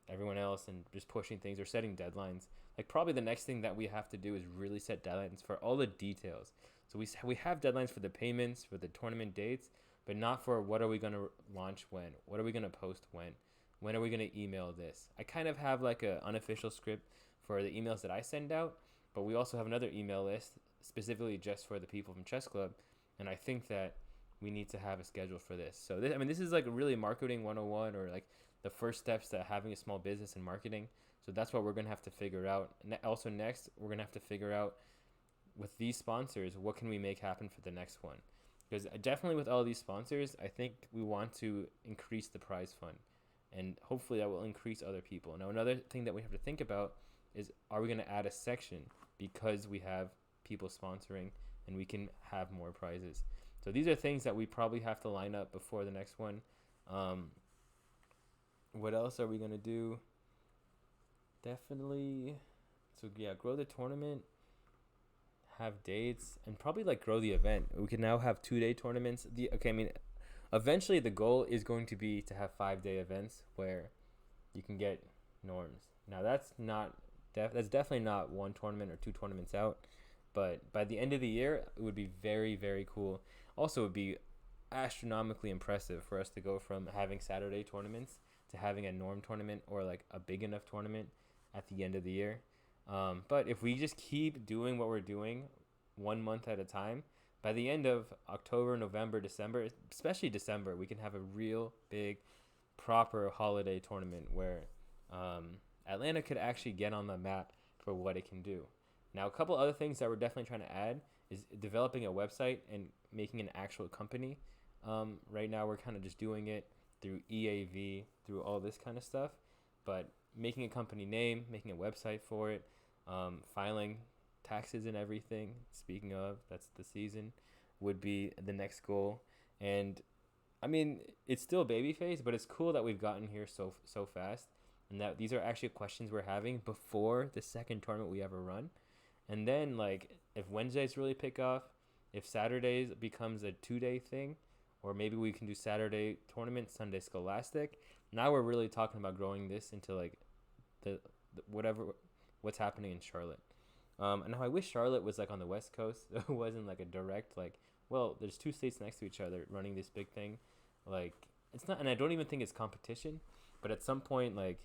everyone else and just pushing things or setting deadlines. Like, probably the next thing that we have to do is really set deadlines for all the details. So we have deadlines for the payments, for the tournament dates, but not for what are we going to launch when, what are we going to post when are we going to email this. I kind of have like a unofficial script for the emails that I send out, but we also have another email list specifically just for the people from Chess Club, and I think that we need to have a schedule for this. So this is like really marketing 101, or like the first steps to having a small business and marketing. So that's what we're going to have to figure out. Also next, we're going to have to figure out with these sponsors, what can we make happen for the next one? Because definitely with all these sponsors, I think we want to increase the prize fund. and hopefully that will increase other people. Now, another thing that we have to think about is, are we going to add a section because we have people sponsoring and we can have more prizes? So these are things that we probably have to line up before the next one. What else are we going to do? Definitely, so yeah, grow the tournament, have dates, and probably like grow the event. We can now have 2-day tournaments. Eventually the goal is going to be to have 5-day events where you can get norms. Now that's definitely not one tournament or 2 tournaments out, but by the end of the year it would be very, very cool. Also, it would be astronomically impressive for us to go from having Saturday tournaments to having a norm tournament or like a big enough tournament at the end of the year. But if we just keep doing what we're doing 1 month at a time, by the end of October, November, December, especially December, we can have a real big, proper holiday tournament where Atlanta could actually get on the map for what it can do. Now, a couple other things that we're definitely trying to add is developing a website and making an actual company. Right now, we're kind of just doing it through EAV, through all this kind of stuff. But making a company name, making a website for it, filing taxes and everything, speaking of, that's the season, would be the next goal. And I mean, it's still baby phase, but it's cool that we've gotten here so fast, and that these are actually questions we're having before the second tournament we ever run. And then, like, if Wednesdays really pick off, if Saturdays becomes a 2-day thing, or maybe we can do Saturday tournament, Sunday Scholastic. Now we're really talking about growing this into like the what's happening in Charlotte. And now I wish Charlotte was like on the West Coast. It wasn't like a direct like, well, there's 2 states next to each other running this big thing. Like, it's not, and I don't even think it's competition, but at some point, like,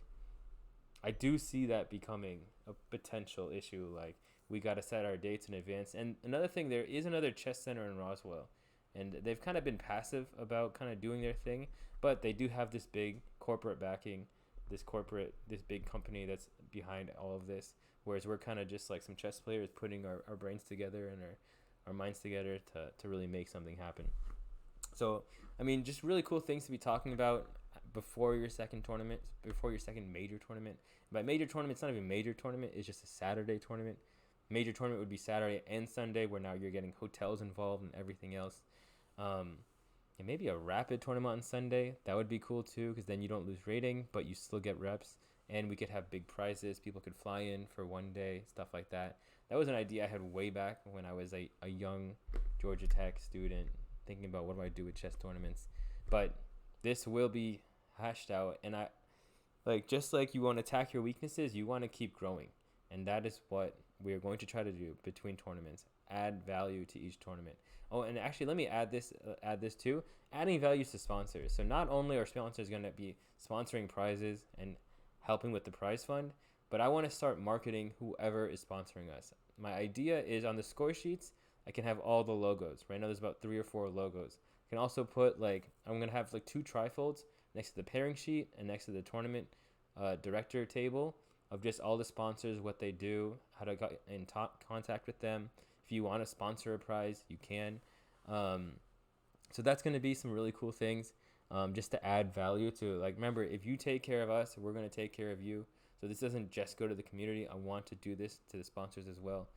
I do see that becoming a potential issue. Like, we got to set our dates in advance. And another thing, there is another chess center in Roswell, and they've kind of been passive about kind of doing their thing, but they do have this big corporate backing, this big company that's behind all of this, whereas we're kind of just like some chess players putting our brains together and our minds together to really make something happen. So, I mean, just really cool things to be talking about before your second tournament, before your second major tournament. By major tournament, it's not even a major tournament, it's just a Saturday tournament. Major tournament would be Saturday and Sunday, where now you're getting hotels involved and everything else. And maybe a rapid tournament on Sunday. That would be cool too, because then you don't lose rating, but you still get reps. And we could have big prizes. People could fly in for one day, stuff like that. That was an idea I had way back when I was a young Georgia Tech student, thinking about what do I do with chess tournaments. But this will be hashed out, and just like you want to attack your weaknesses, you want to keep growing, and that is what we are going to try to do between tournaments. Add value to each tournament. Oh, and actually, let me add this too. Adding values to sponsors. So not only are sponsors going to be sponsoring prizes and helping with the prize fund, but I want to start marketing whoever is sponsoring us. My idea is on the score sheets, I can have all the logos. Right now, there's about 3 or 4 logos. I can also put I'm gonna have 2 trifolds next to the pairing sheet and next to the tournament director table of just all the sponsors, what they do, how to get in contact with them. If you want to sponsor a prize, you can. So that's going to be some really cool things, just to add value to, remember, if you take care of us, we're going to take care of you. So this doesn't just go to the community. I want to do this to the sponsors as well.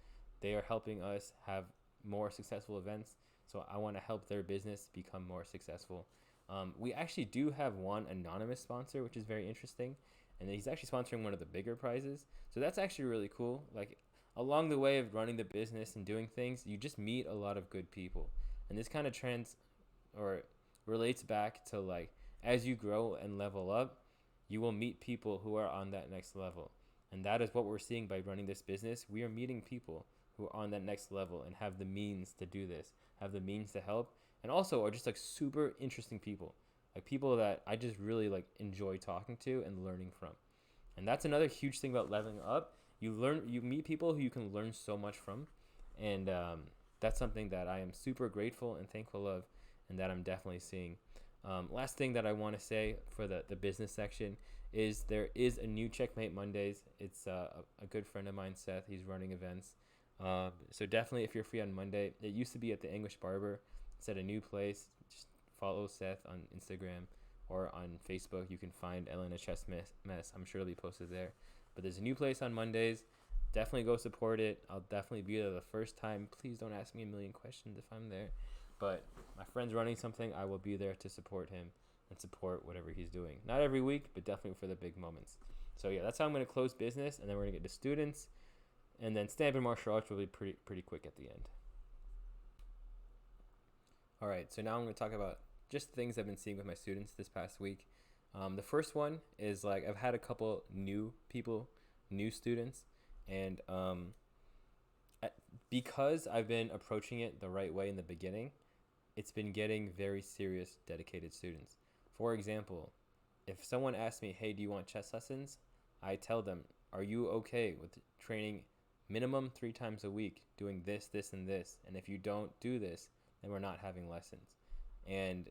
They are helping us have more successful events. So I want to help their business become more successful. We actually do have one anonymous sponsor, which is very interesting. And he's actually sponsoring one of the bigger prizes. So that's actually really cool. Along the way of running the business and doing things, you just meet a lot of good people. And this kind of relates back to as you grow and level up, you will meet people who are on that next level. And that is what we're seeing by running this business. We are meeting people who are on that next level and have the means to do this, have the means to help, and also are just super interesting people. People that I just really enjoy talking to and learning from. And that's another huge thing about leveling up. You meet people who you can learn so much from, and that's something that I am super grateful and thankful of, and that I'm definitely seeing. Last thing that I want to say for the business section is there is a new Checkmate Mondays. It's a good friend of mine, Seth. He's running events. So definitely, if you're free on Monday, it used to be at the English Barber. It's at a new place. Just follow Seth on Instagram or on Facebook. You can find Atlanta Chess Mess. I'm sure it'll be posted there. But there's a new place on Mondays. Definitely go support it. I'll definitely be there the first time. Please don't ask me a million questions if I'm there. But my friend's running something. I will be there to support him and support whatever he's doing. Not every week, but definitely for the big moments. So yeah, that's how I'm going to close business, and then we're going to get to students, and then stand-up and martial arts will be pretty quick at the end. All right, so now I'm going to talk about just things I've been seeing with my students this past week. The first one is like I've had a couple new students, and because I've been approaching it the right way in the beginning, it's been getting very serious, dedicated students. For example, if someone asks me, hey, do you want chess lessons? I tell them, are you okay with training minimum 3 times a week, doing this, this, and this? And if you don't do this, then we're not having lessons. And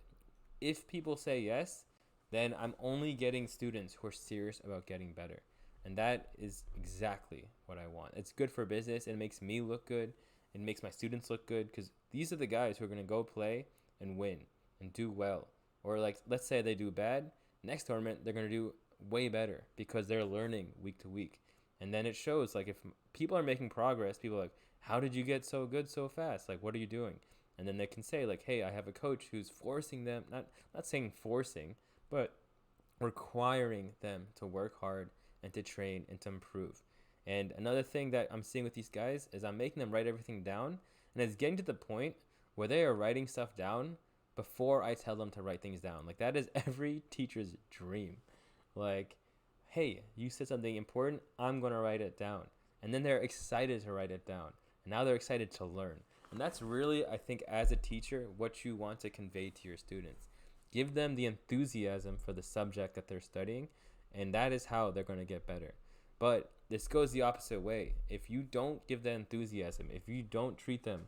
if people say yes, then I'm only getting students who are serious about getting better. And that is exactly what I want. It's good for business. It makes me look good. It makes my students look good, because these are the guys who are going to go play and win and do well. Or like, let's say they do bad. Next tournament, they're going to do way better because they're learning week to week. And then it shows, like, if people are making progress, people are like, how did you get so good so fast? Like, what are you doing? And then they can say, like, hey, I have a coach who's forcing them, not saying forcing, but requiring them to work hard and to train and to improve. And another thing that I'm seeing with these guys is I'm making them write everything down, and it's getting to the point where they are writing stuff down before I tell them to write things down. Like, that is every teacher's dream. Like, hey, you said something important, I'm going to write it down. And then they're excited to write it down. And now they're excited to learn. And that's really, I think, as a teacher, what you want to convey to your students. Give them the enthusiasm for the subject that they're studying, and that is how they're going to get better. But this goes the opposite way. If you don't give them enthusiasm, if you don't treat them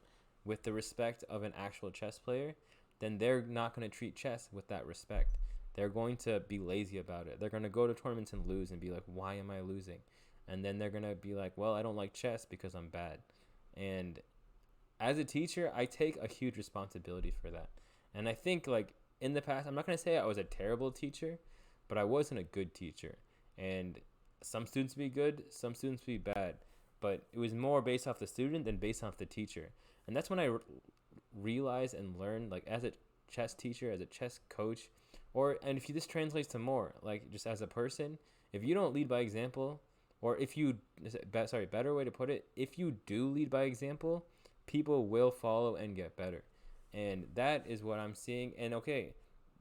with the respect of an actual chess player, then they're not going to treat chess with that respect. They're going to be lazy about it. They're going to go to tournaments and lose and be like, why am I losing? And then they're going to be like, well, I don't like chess because I'm bad. And as a teacher, I take a huge responsibility for that. And I think, like, in the past, I'm not going to say I was a terrible teacher, but I wasn't a good teacher. And some students be good, some students be bad. But it was more based off the student than based off the teacher. And that's when I realized and learned, like, as a chess teacher, as a chess coach, and if you this translates to more, like, just as a person, if you don't lead by example, or if you, better way to put it, if you do lead by example, people will follow and get better. And that is what I'm seeing. And okay,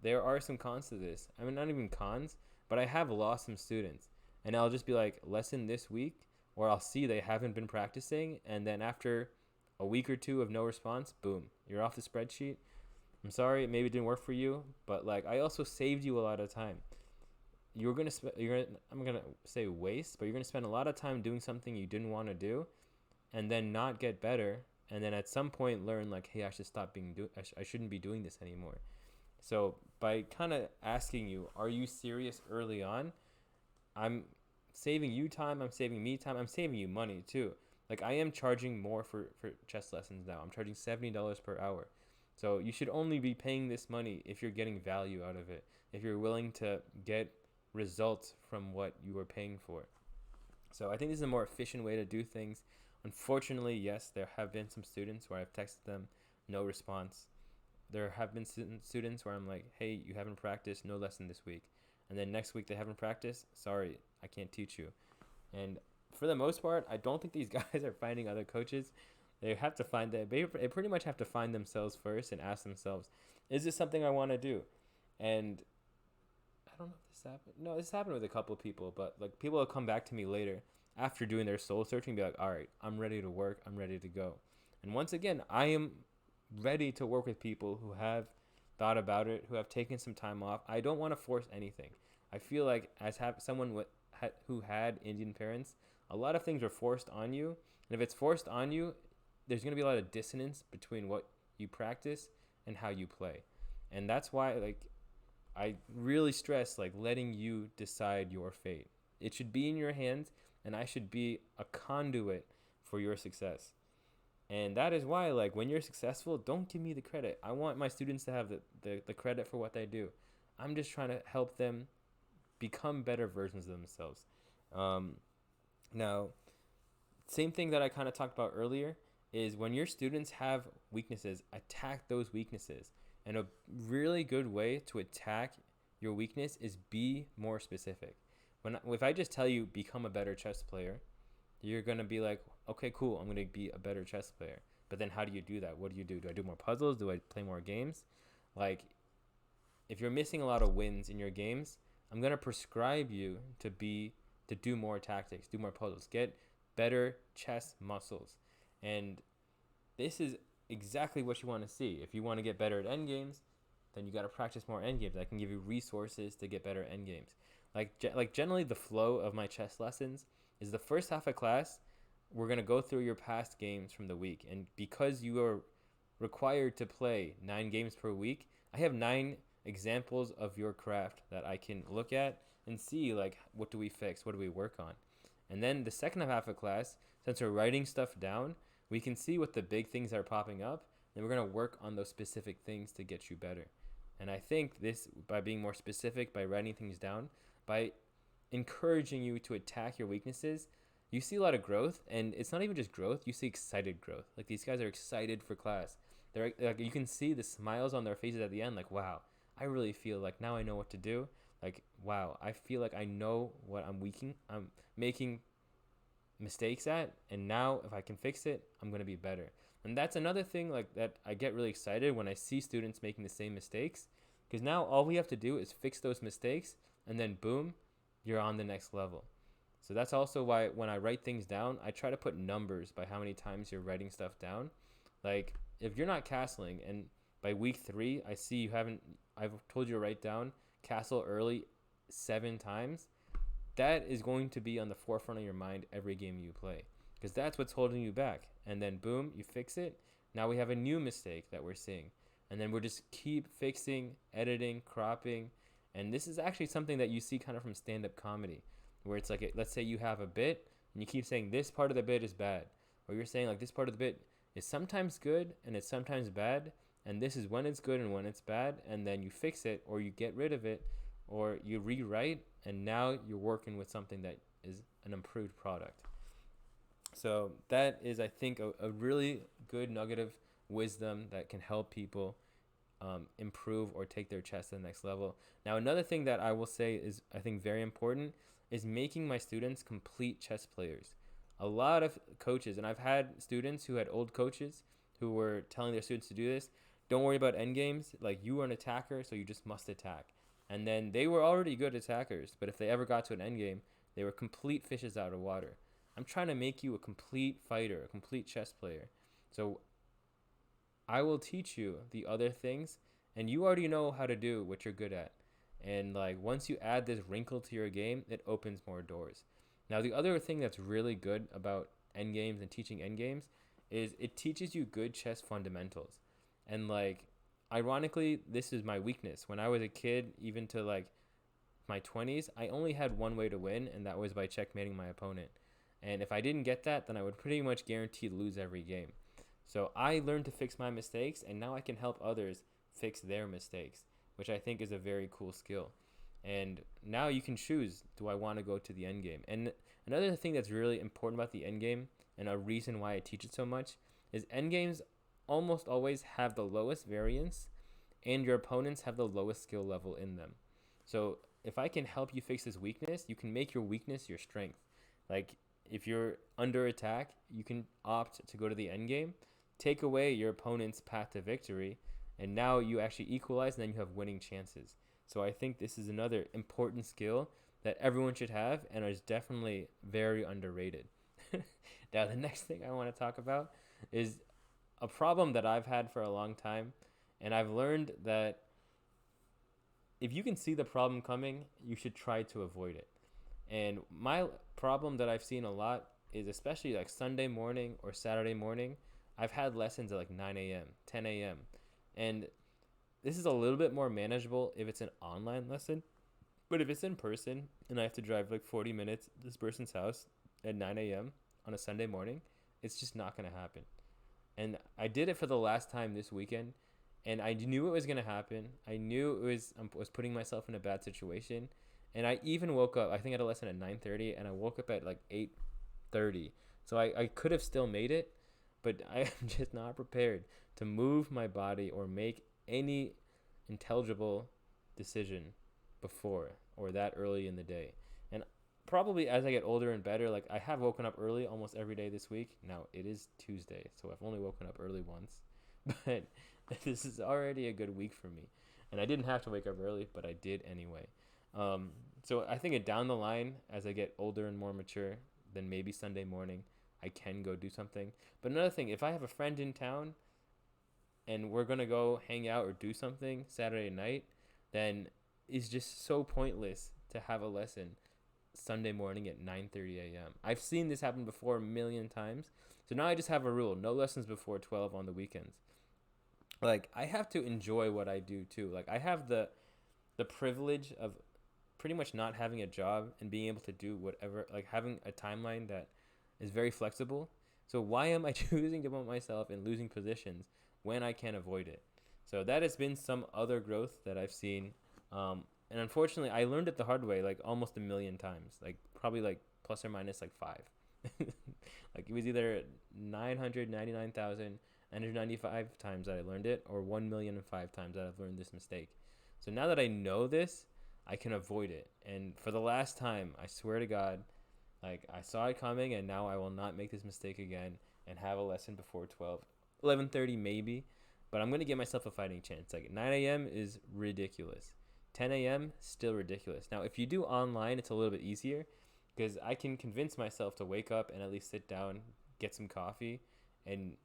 there are some cons to this. I mean, not even cons, but I have lost some students. And I'll just be like, lesson this week, or I'll see they haven't been practicing. And then after a week or two of no response, boom, you're off the spreadsheet. I'm sorry, maybe it didn't work for you, but like, I also saved you a lot of time. I'm gonna say waste, but you're gonna spend a lot of time doing something you didn't want to do, and then not get better, and then at some point learn, like, hey, I should stop I shouldn't be doing this anymore. So by kind of asking you, are you serious early on? I'm saving you time. I'm saving me time. I'm saving you money too. Like, I am charging more for chess lessons now. I'm charging $70 per hour. So you should only be paying this money if you're getting value out of it, if you're willing to get results from what you are paying for. So I think this is a more efficient way to do things. Unfortunately, yes, there have been some students where I've texted them, no response. There have been students where I'm like, hey, you haven't practiced, no lesson this week. And then next week they haven't practiced, sorry, I can't teach you. And for the most part, I don't think these guys are finding other coaches. They have to they pretty much have to find themselves first and ask themselves, is this something I want to do? And I don't know if this happened. No, this happened with a couple of people, but like, people will come back to me later after doing their soul searching and be like, all right, I'm ready to work. I'm ready to go. And once again, I am ready to work with people who have thought about it, who have taken some time off. I don't want to force anything. I feel like as someone who had Indian parents, a lot of things are forced on you. And if it's forced on you, there's going to be a lot of dissonance between what you practice and how you play. And that's why, like, I really stress, like, letting you decide your fate. It should be in your hands, and I should be a conduit for your success. And that is why, like, when you're successful, don't give me the credit. I want my students to have the credit for what they do. I'm just trying to help them become better versions of themselves. Um, Now, same thing that I kind of talked about earlier is when your students have weaknesses, attack those weaknesses. And a really good way to attack your weakness is be more specific. If I just tell you become a better chess player, you're going to be like, okay, cool, I'm going to be a better chess player. But then how do you do that? What do you do? Do I do more puzzles? Do I play more games? Like, if you're missing a lot of wins in your games, I'm going to prescribe you to do more tactics, do more puzzles, get better chess muscles. And this is exactly what you want to see. If you want to get better at end games, then you got to practice more end games. I can give you resources to get better at end games. Like generally the flow of my chess lessons is the first half of class, we're going to go through your past games from the week. And because you are required to play 9 games per week, I have 9 examples of your craft that I can look at and see, like, what do we fix, what do we work on. And then the second half of class, since we're writing stuff down, we can see what the big things are popping up, and we're going to work on those specific things to get you better. And I think this, by being more specific, by writing things down, by encouraging you to attack your weaknesses, you see a lot of growth. And it's not even just growth, you see excited growth. Like, these guys are excited for class. They're like, you can see the smiles on their faces at the end, like, wow, I really feel like now I know what to do. Like, wow, I feel like I know what I'm making mistakes at, and now if I can fix it, I'm going to be better. And that's another thing, like, that I get really excited when I see students making the same mistakes, because now all we have to do is fix those mistakes, and then boom, you're on the next level. So that's also why when I write things down, I try to put numbers by how many times you're writing stuff down. Like, if you're not castling and by week 3 I see you haven't, I've told you to write down castle early 7 times, that is going to be on the forefront of your mind every game you play, because that's what's holding you back. And then boom, you fix it. Now we have a new mistake that we're seeing, and then we'll just keep fixing, editing, cropping. And this is actually something that you see kind of from stand-up comedy, where it's like, let's say you have a bit and you keep saying this part of the bit is bad, or you're saying like this part of the bit is sometimes good and it's sometimes bad, and this is when it's good and when it's bad, and then you fix it or you get rid of it or you rewrite, and now you're working with something that is an improved product. So that is, I think, a really good nugget of wisdom that can help people improve or take their chess to the next level. Now, another thing that I will say is, I think, very important is making my students complete chess players. A lot of coaches, and I've had students who had old coaches who were telling their students to do this, don't worry about endgames, like, you are an attacker, so you just must attack. And then they were already good attackers, but if they ever got to an endgame, they were complete fishes out of water. I'm trying to make you a complete fighter, a complete chess player. So I will teach you the other things, and you already know how to do what you're good at. And like, once you add this wrinkle to your game, it opens more doors. Now, the other thing that's really good about endgames and teaching endgames is it teaches you good chess fundamentals. And like, ironically, this is my weakness. When I was a kid, even to like my 20s, I only had one way to win, and that was by checkmating my opponent. And if I didn't get that, then I would pretty much guarantee to lose every game. So I learned to fix my mistakes, and now I can help others fix their mistakes, which I think is a very cool skill. And now you can choose, do I want to go to the end game? And another thing that's really important about the end game, and a reason why I teach it so much, is end games almost always have the lowest variance, and your opponents have the lowest skill level in them. So if I can help you fix this weakness, you can make your weakness your strength. Like, if you're under attack, you can opt to go to the end game, take away your opponent's path to victory, and now you actually equalize, and then you have winning chances. So I think this is another important skill that everyone should have, and is definitely very underrated. Now, the next thing I want to talk about is a problem that I've had for a long time, and I've learned that if you can see the problem coming, you should try to avoid it. And my problem that I've seen a lot is, especially like Sunday morning or Saturday morning, I've had lessons at like 9 a.m., 10 a.m. And this is a little bit more manageable if it's an online lesson. But if it's in person and I have to drive like 40 minutes to this person's house at 9 a.m. on a Sunday morning, it's just not going to happen. And I did it for the last time this weekend, and I knew it was gonna happen. I knew it was I was putting myself in a bad situation, and I even woke up. I think I had a lesson at 9:30, and I woke up at like 8:30. So I could have still made it, but I am just not prepared to move my body or make any intelligible decision before or that early in the day. And probably as I get older and better, like I have woken up early almost every day this week. Now it is Tuesday, so I've only woken up early once, but this is already a good week for me. And I didn't have to wake up early, but I did anyway. So I think it down the line as I get older and more mature, then maybe Sunday morning I can go do something. But another thing, if I have a friend in town and we're gonna go hang out or do something Saturday night, then it's just so pointless to have a lesson Sunday morning at 9:30 a.m. I've seen this happen before a million times. So now I just have a rule: no lessons before 12 on the weekends. Like I have to enjoy what I do too. Like I have the privilege of pretty much not having a job and being able to do whatever, like having a timeline that is very flexible. So why am I choosing to put myself in losing positions when I can avoid it? So that has been some other growth that I've seen. And unfortunately, I learned it the hard way, like almost a million times, like probably like plus or minus like five. Like it was either 999,995 times that I learned it, or 1,000,005 times that I've learned this mistake. So now that I know this, I can avoid it. And for the last time, I swear to God, like I saw it coming, and now I will not make this mistake again and have a lesson before 12, 11:30 maybe, but I'm gonna give myself a fighting chance. Like 9 a.m. is ridiculous. 10 a.m. still ridiculous. Now, if you do online, it's a little bit easier because I can convince myself to wake up and at least sit down, get some coffee, and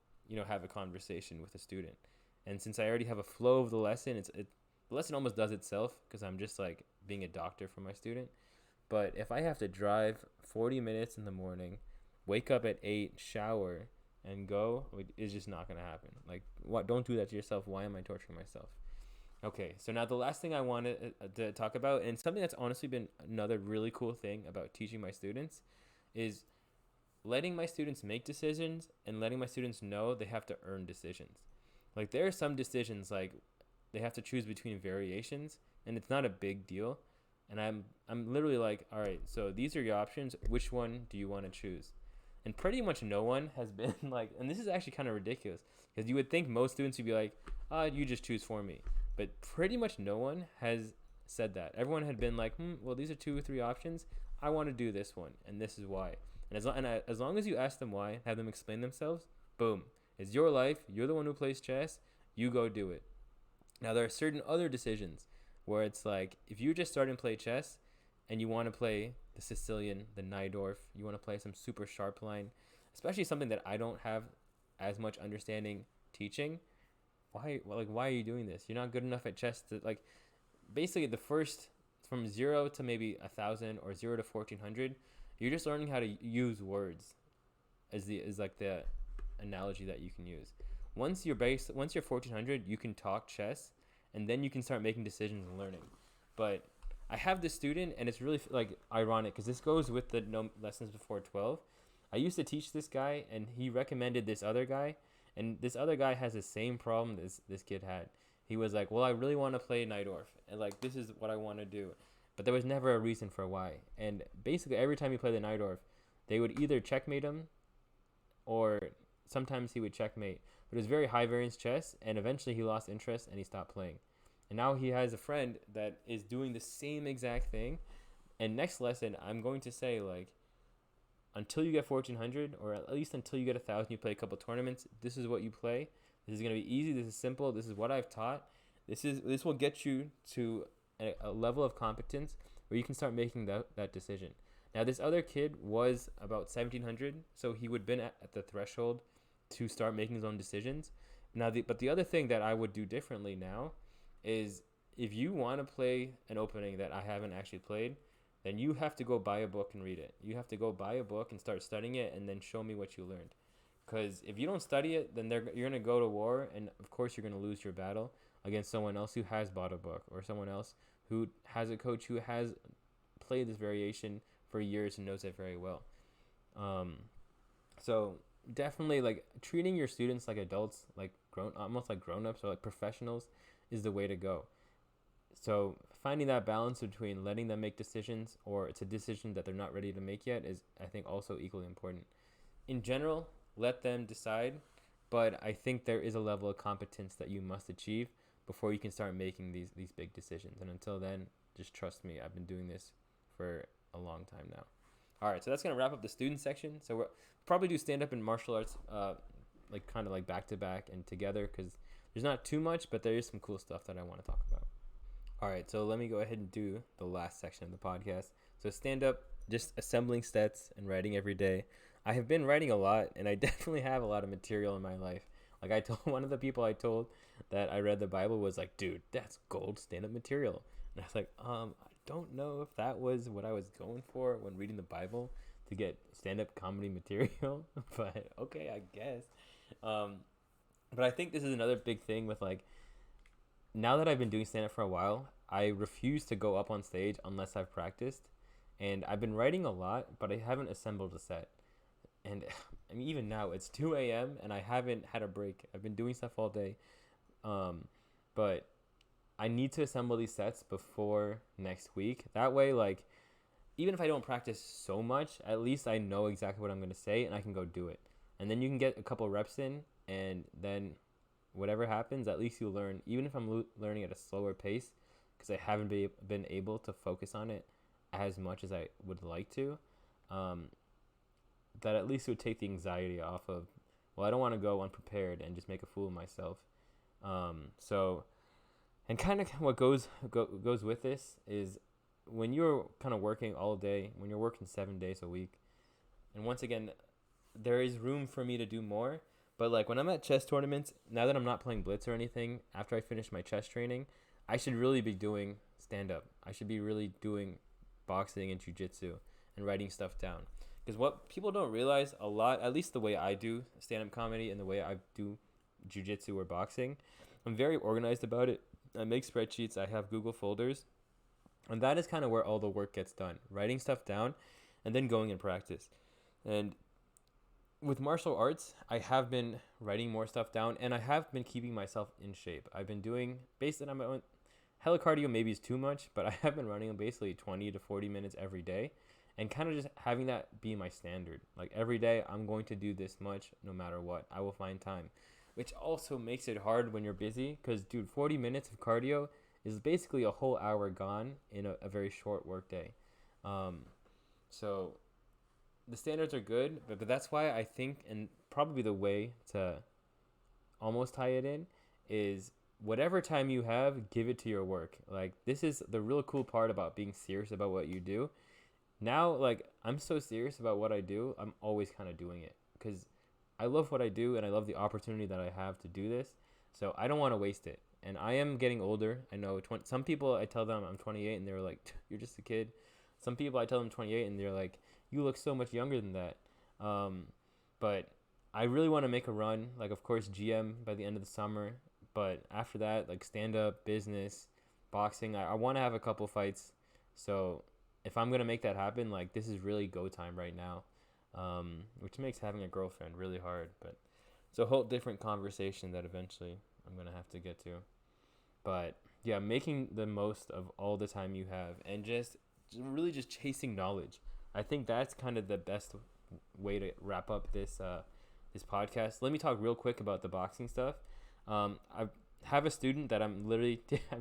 have a conversation with a student. And since I already have a flow of the lesson, the lesson almost does itself because I'm just like being a doctor for my student. But if I have to drive 40 minutes in the morning, wake up at 8, shower, and go, it's just not going to happen. Like, what? Don't do that to yourself. Why am I torturing myself? Okay, so now the last thing I wanted to talk about, and something that's honestly been another really cool thing about teaching my students, is letting my students make decisions and letting my students know they have to earn decisions. Like, there are some decisions, like, they have to choose between variations, and it's not a big deal. And I'm literally like, all right, so these are your options. Which one do you want to choose? And pretty much no one has been like, and this is actually kind of ridiculous because you would think most students would be like, you just choose for me. But pretty much no one has said that. Everyone had been like, well, these are 2 or 3 options. I want to do this one, and this is why. And as long as you ask them why, have them explain themselves, boom. It's your life. You're the one who plays chess. You go do it. Now, there are certain other decisions where it's like, if you just start and play chess and you want to play the Sicilian, the Najdorf, you want to play some super sharp line, especially something that I don't have as much understanding teaching, why are you doing this? You're not good enough at chess to, like, basically the first from 0 to maybe 1,000 or 0 to 1,400, you're just learning how to use words is like the analogy that you can use. Once you're 1,400, you can talk chess, and then you can start making decisions and learning. But I have this student, and it's really like ironic because this goes with the no lessons before 12. I used to teach this guy, and he recommended this other guy, and this other guy has the same problem this kid had. He was like, well, I really want to play Najdorf, and like this is what I want to do, but there was never a reason for why. And basically every time he played the Najdorf, they would either checkmate him, or sometimes he would checkmate. But it was very high variance chess, and eventually he lost interest and he stopped playing. And now he has a friend that is doing the same exact thing. And next lesson, I'm going to say, like, until you get 1,400, or at least until you get 1,000, you play a couple tournaments. This is what you play. This is going to be easy. This is simple. This is what I've taught. This will get you to a level of competence where you can start making that decision. Now, this other kid was about 1,700, so he would have been at the threshold to start making his own decisions. But the other thing that I would do differently now is, if you want to play an opening that I haven't actually played, then you have to go buy a book and read it. You have to go buy a book and start studying it, and then show me what you learned. Because if you don't study it, then you're going to go to war, and of course you're going to lose your battle against someone else who has bought a book, or someone else who has a coach who has played this variation for years and knows it very well. So definitely, like, treating your students like adults, like grown-ups or like professionals is the way to go. So finding that balance between letting them make decisions or it's a decision that they're not ready to make yet is, I think, also equally important. In general, let them decide, but I think there is a level of competence that you must achieve before you can start making these big decisions. And until then, just trust me, I've been doing this for a long time now. All right, so that's gonna wrap up the student section. So we'll probably do stand up and martial arts, like kind of like back to back and together, because there's not too much, but there is some cool stuff that I want to talk about. All right, so let me go ahead and do the last section of the podcast. So stand up, just assembling stats and writing every day. I have been writing a lot, and I definitely have a lot of material in my life. Like I told one of the people I told that I read the Bible was like, dude, that's gold stand-up material. And I was like, I don't know if that was what I was going for when reading the Bible to get stand-up comedy material, but okay, I guess. But I think this is another big thing with like, now that I've been doing stand-up for a while, I refuse to go up on stage unless I've practiced. And I've been writing a lot, but I haven't assembled a set. And I mean, even now, it's 2 a.m. and I haven't had a break. I've been doing stuff all day. But I need to assemble these sets before next week. That way, like, even if I don't practice so much, at least I know exactly what I'm going to say and I can go do it. And then you can get a couple reps in, and then whatever happens, at least you'll learn, even if I'm learning at a slower pace, because I haven't been able to focus on it as much as I would like to, that at least would take the anxiety off of, well, I don't want to go unprepared and just make a fool of myself. So, and kind of what goes with this is when you're kind of working all day, when you're working 7 days a week, and once again, there is room for me to do more. But like when I'm at chess tournaments, now that I'm not playing blitz or anything, after I finish my chess training, I should really be doing stand-up. I should be really doing boxing and jiu-jitsu and writing stuff down. Because what people don't realize a lot, at least the way I do stand-up comedy and the way I do jiu-jitsu or boxing, I'm very organized about it. I make spreadsheets. I have Google folders. And that is kind of where all the work gets done. Writing stuff down and then going and practice. And with martial arts, I have been writing more stuff down, and I have been keeping myself in shape. I've been doing, based on my own, hella cardio maybe is too much, but I have been running basically 20 to 40 minutes every day, and kind of just having that be my standard. Like every day, I'm going to do this much no matter what. I will find time, which also makes it hard when you're busy, because, dude, 40 minutes of cardio is basically a whole hour gone in a very short work day. So the standards are good, but that's why I think, and probably the way to almost tie it in is whatever time you have, give it to your work. Like, this is the real cool part about being serious about what you do. Now, like, I'm so serious about what I do, I'm always kind of doing it because I love what I do and I love the opportunity that I have to do this. So I don't want to waste it. And I am getting older. I know some people, I tell them I'm 28 and they're like, you're just a kid. Some people I tell them 28 and they're like, you look so much younger than that. But I really want to make a run. Like, of course, GM by the end of the summer. But after that, like stand-up, business, boxing, I want to have a couple fights. So if I'm going to make that happen, like, this is really go time right now. Which makes having a girlfriend really hard. But it's a whole different conversation that eventually I'm going to have to get to. But yeah, making the most of all the time you have and just really just chasing knowledge. I think that's kind of the best way to wrap up this podcast. Let me talk real quick about the boxing stuff. I have a student that I'm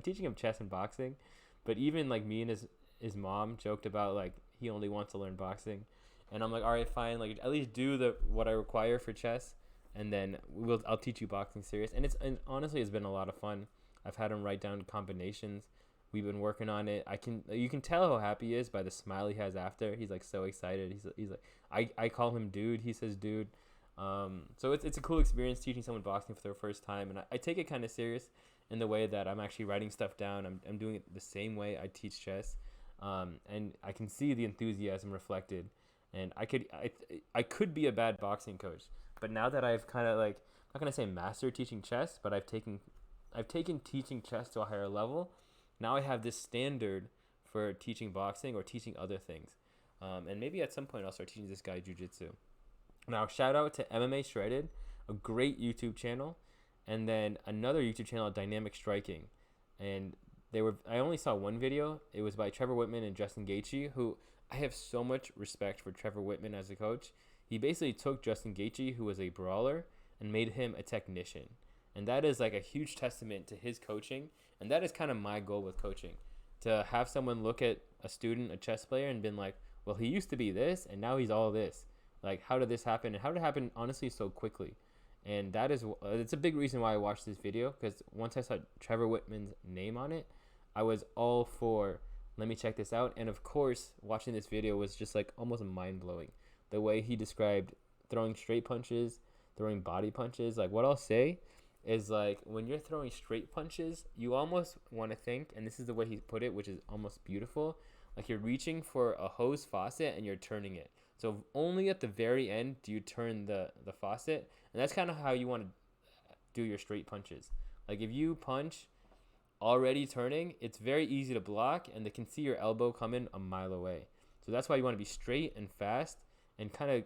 teaching him chess and boxing, but even like me and his mom joked about like he only wants to learn boxing, and I'm like, all right, fine, like at least do what I require for chess, and then I'll teach you boxing serious. And honestly it's been a lot of fun. I've had him write down combinations. We've been working on it. You can tell how happy he is by the smile he has after. He's like so excited. He's like, I call him dude. He says dude. So it's a cool experience teaching someone boxing for their first time, and I take it kind of serious in the way that I'm actually writing stuff down. I'm doing it the same way I teach chess, and I can see the enthusiasm reflected. And I could be a bad boxing coach, but now that I've kind of like, I'm not gonna say master teaching chess, but I've taken teaching chess to a higher level. Now I have this standard for teaching boxing or teaching other things. And maybe at some point I'll start teaching this guy jiu-jitsu. Now, shout out to MMA Shredded, a great YouTube channel. and then another YouTube channel, Dynamic Striking, and I only saw one video. It was by Trevor Whitman and Justin Gaethje, who I have so much respect for Trevor Whitman as a coach. He basically took Justin Gaethje, who was a brawler, and made him a technician. And that is like a huge testament to his coaching. And that is kind of my goal with coaching, to have someone look at a student, a chess player, and been like, well, he used to be this, and now he's all this. Like, how did this happen? And how did it happen, honestly, so quickly? And that is, it's a big reason why I watched this video, because once I saw Trevor Whitman's name on it, I was all for, let me check this out. And of course, watching this video was just like almost mind-blowing. The way he described throwing straight punches, throwing body punches. Like, what I'll say is, like, when you're throwing straight punches, you almost want to think, and this is the way he put it, which is almost beautiful, like you're reaching for a hose faucet and you're turning it. So only at the very end do you turn the faucet, and that's kind of how you want to do your straight punches. Like, if you punch already turning, it's very easy to block, and they can see your elbow coming a mile away. So that's why you want to be straight and fast, and kind of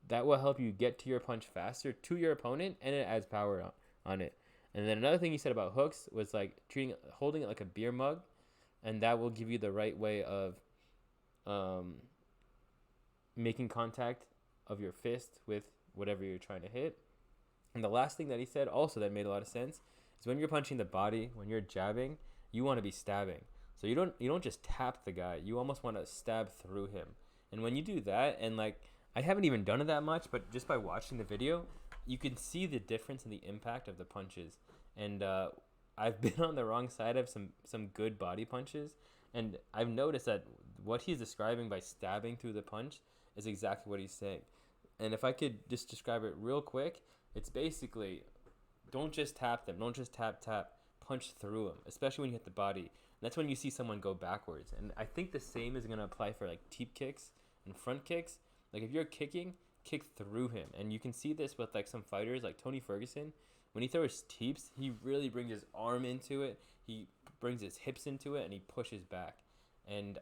that will help you get to your punch faster to your opponent, and it adds power on it. And then another thing he said about hooks was like holding it like a beer mug, and that will give you the right way of making contact of your fist with whatever you're trying to hit. And the last thing that he said also that made a lot of sense is when you're punching the body, when you're jabbing, you want to be stabbing. So you don't just tap the guy, you almost want to stab through him. And when you do that, and like, I haven't even done it that much, but just by watching the video, you can see the difference in the impact of the punches. And I've been on the wrong side of some good body punches, and I've noticed that what he's describing by stabbing through the punch is exactly what he's saying. And if I could just describe it real quick, it's basically, don't just tap them, don't just tap, punch through them, especially when you hit the body. And that's when you see someone go backwards. And I think the same is going to apply for like teep kicks and front kicks. Like, if you're kicking, kick through him. And you can see this with like some fighters like Tony Ferguson. When he throws teeps, he really brings his arm into it, he brings his hips into it, and he pushes back. And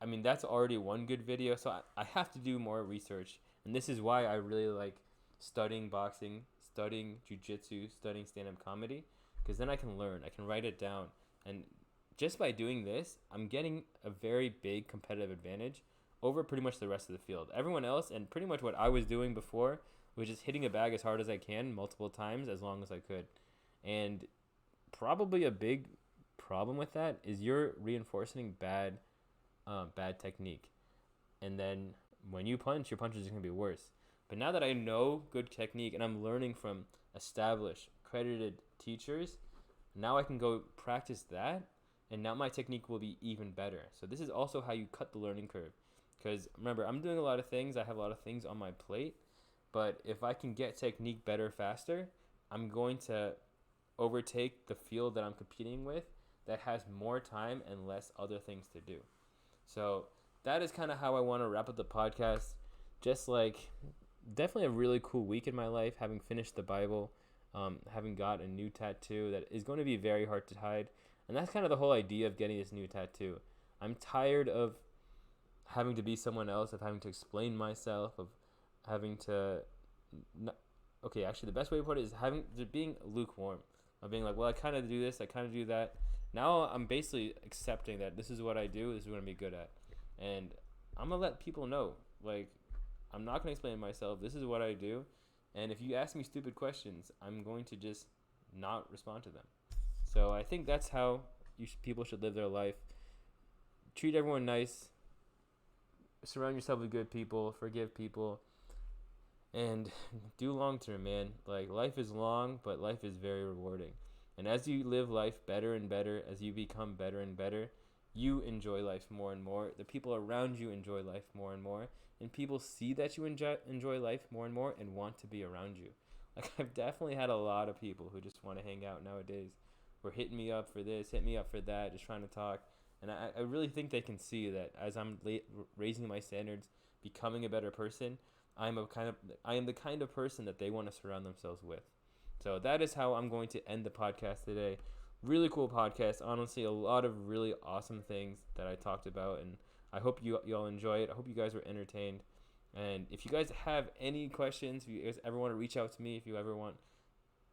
I mean, that's already one good video, so I have to do more research. And this is why I really like studying boxing, studying jiu-jitsu, studying stand-up comedy, because then I can learn, I can write it down. And just by doing this, I'm getting a very big competitive advantage over pretty much the rest of the field. Everyone else, and pretty much what I was doing before, was just hitting a bag as hard as I can multiple times as long as I could. And probably a big problem with that is you're reinforcing bad technique. And then when you punch, your punches are going to be worse. But now that I know good technique and I'm learning from established, credited teachers, now I can go practice that, and now my technique will be even better. So this is also how you cut the learning curve. Because remember, I'm doing a lot of things. I have a lot of things on my plate. But if I can get technique better faster, I'm going to overtake the field that I'm competing with that has more time and less other things to do. So that is kind of how I want to wrap up the podcast. Just like, definitely a really cool week in my life, having finished the Bible, having got a new tattoo that is going to be very hard to hide. And that's kind of the whole idea of getting this new tattoo. I'm tired of having to be someone else, of having to explain myself, of having to actually the best way to put it is being lukewarm, of being like, well, I kind of do this, I kind of do that. Now I'm basically accepting that this is what I do, this is what I'm going to be good at, and I'm going to let people know, like, I'm not going to explain myself, this is what I do, and if you ask me stupid questions, I'm going to just not respond to them. So I think that's how people should live their life. Treat everyone nice, surround yourself with good people, forgive people, and do long term, man. Like, life is long, but life is very rewarding. And as you live life better and better, as you become better and better, you enjoy life more and more. The people around you enjoy life more and more. And people see that you enjoy life more and more and want to be around you. Like, I've definitely had a lot of people who just want to hang out nowadays. Who are hitting me up for this, hit me up for that, just trying to talk. And I really think they can see that as I'm raising my standards, becoming a better person, I am the kind of person that they want to surround themselves with. So that is how I'm going to end the podcast today. Really cool podcast. Honestly, a lot of really awesome things that I talked about, and I hope you all enjoy it. I hope you guys were entertained. And if you guys have any questions, if you guys ever want to reach out to me, if you ever want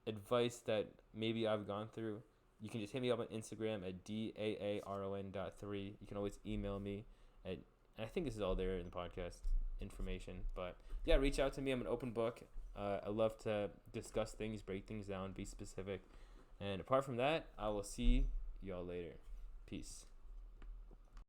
advice that maybe I've gone through, you can just hit me up on Instagram at DAARON.3. You can always email me at, and I think this is all there in the podcast information. But yeah, reach out to me. I'm an open book. I love to discuss things, break things down, be specific. And apart from that, I will see y'all later. Peace.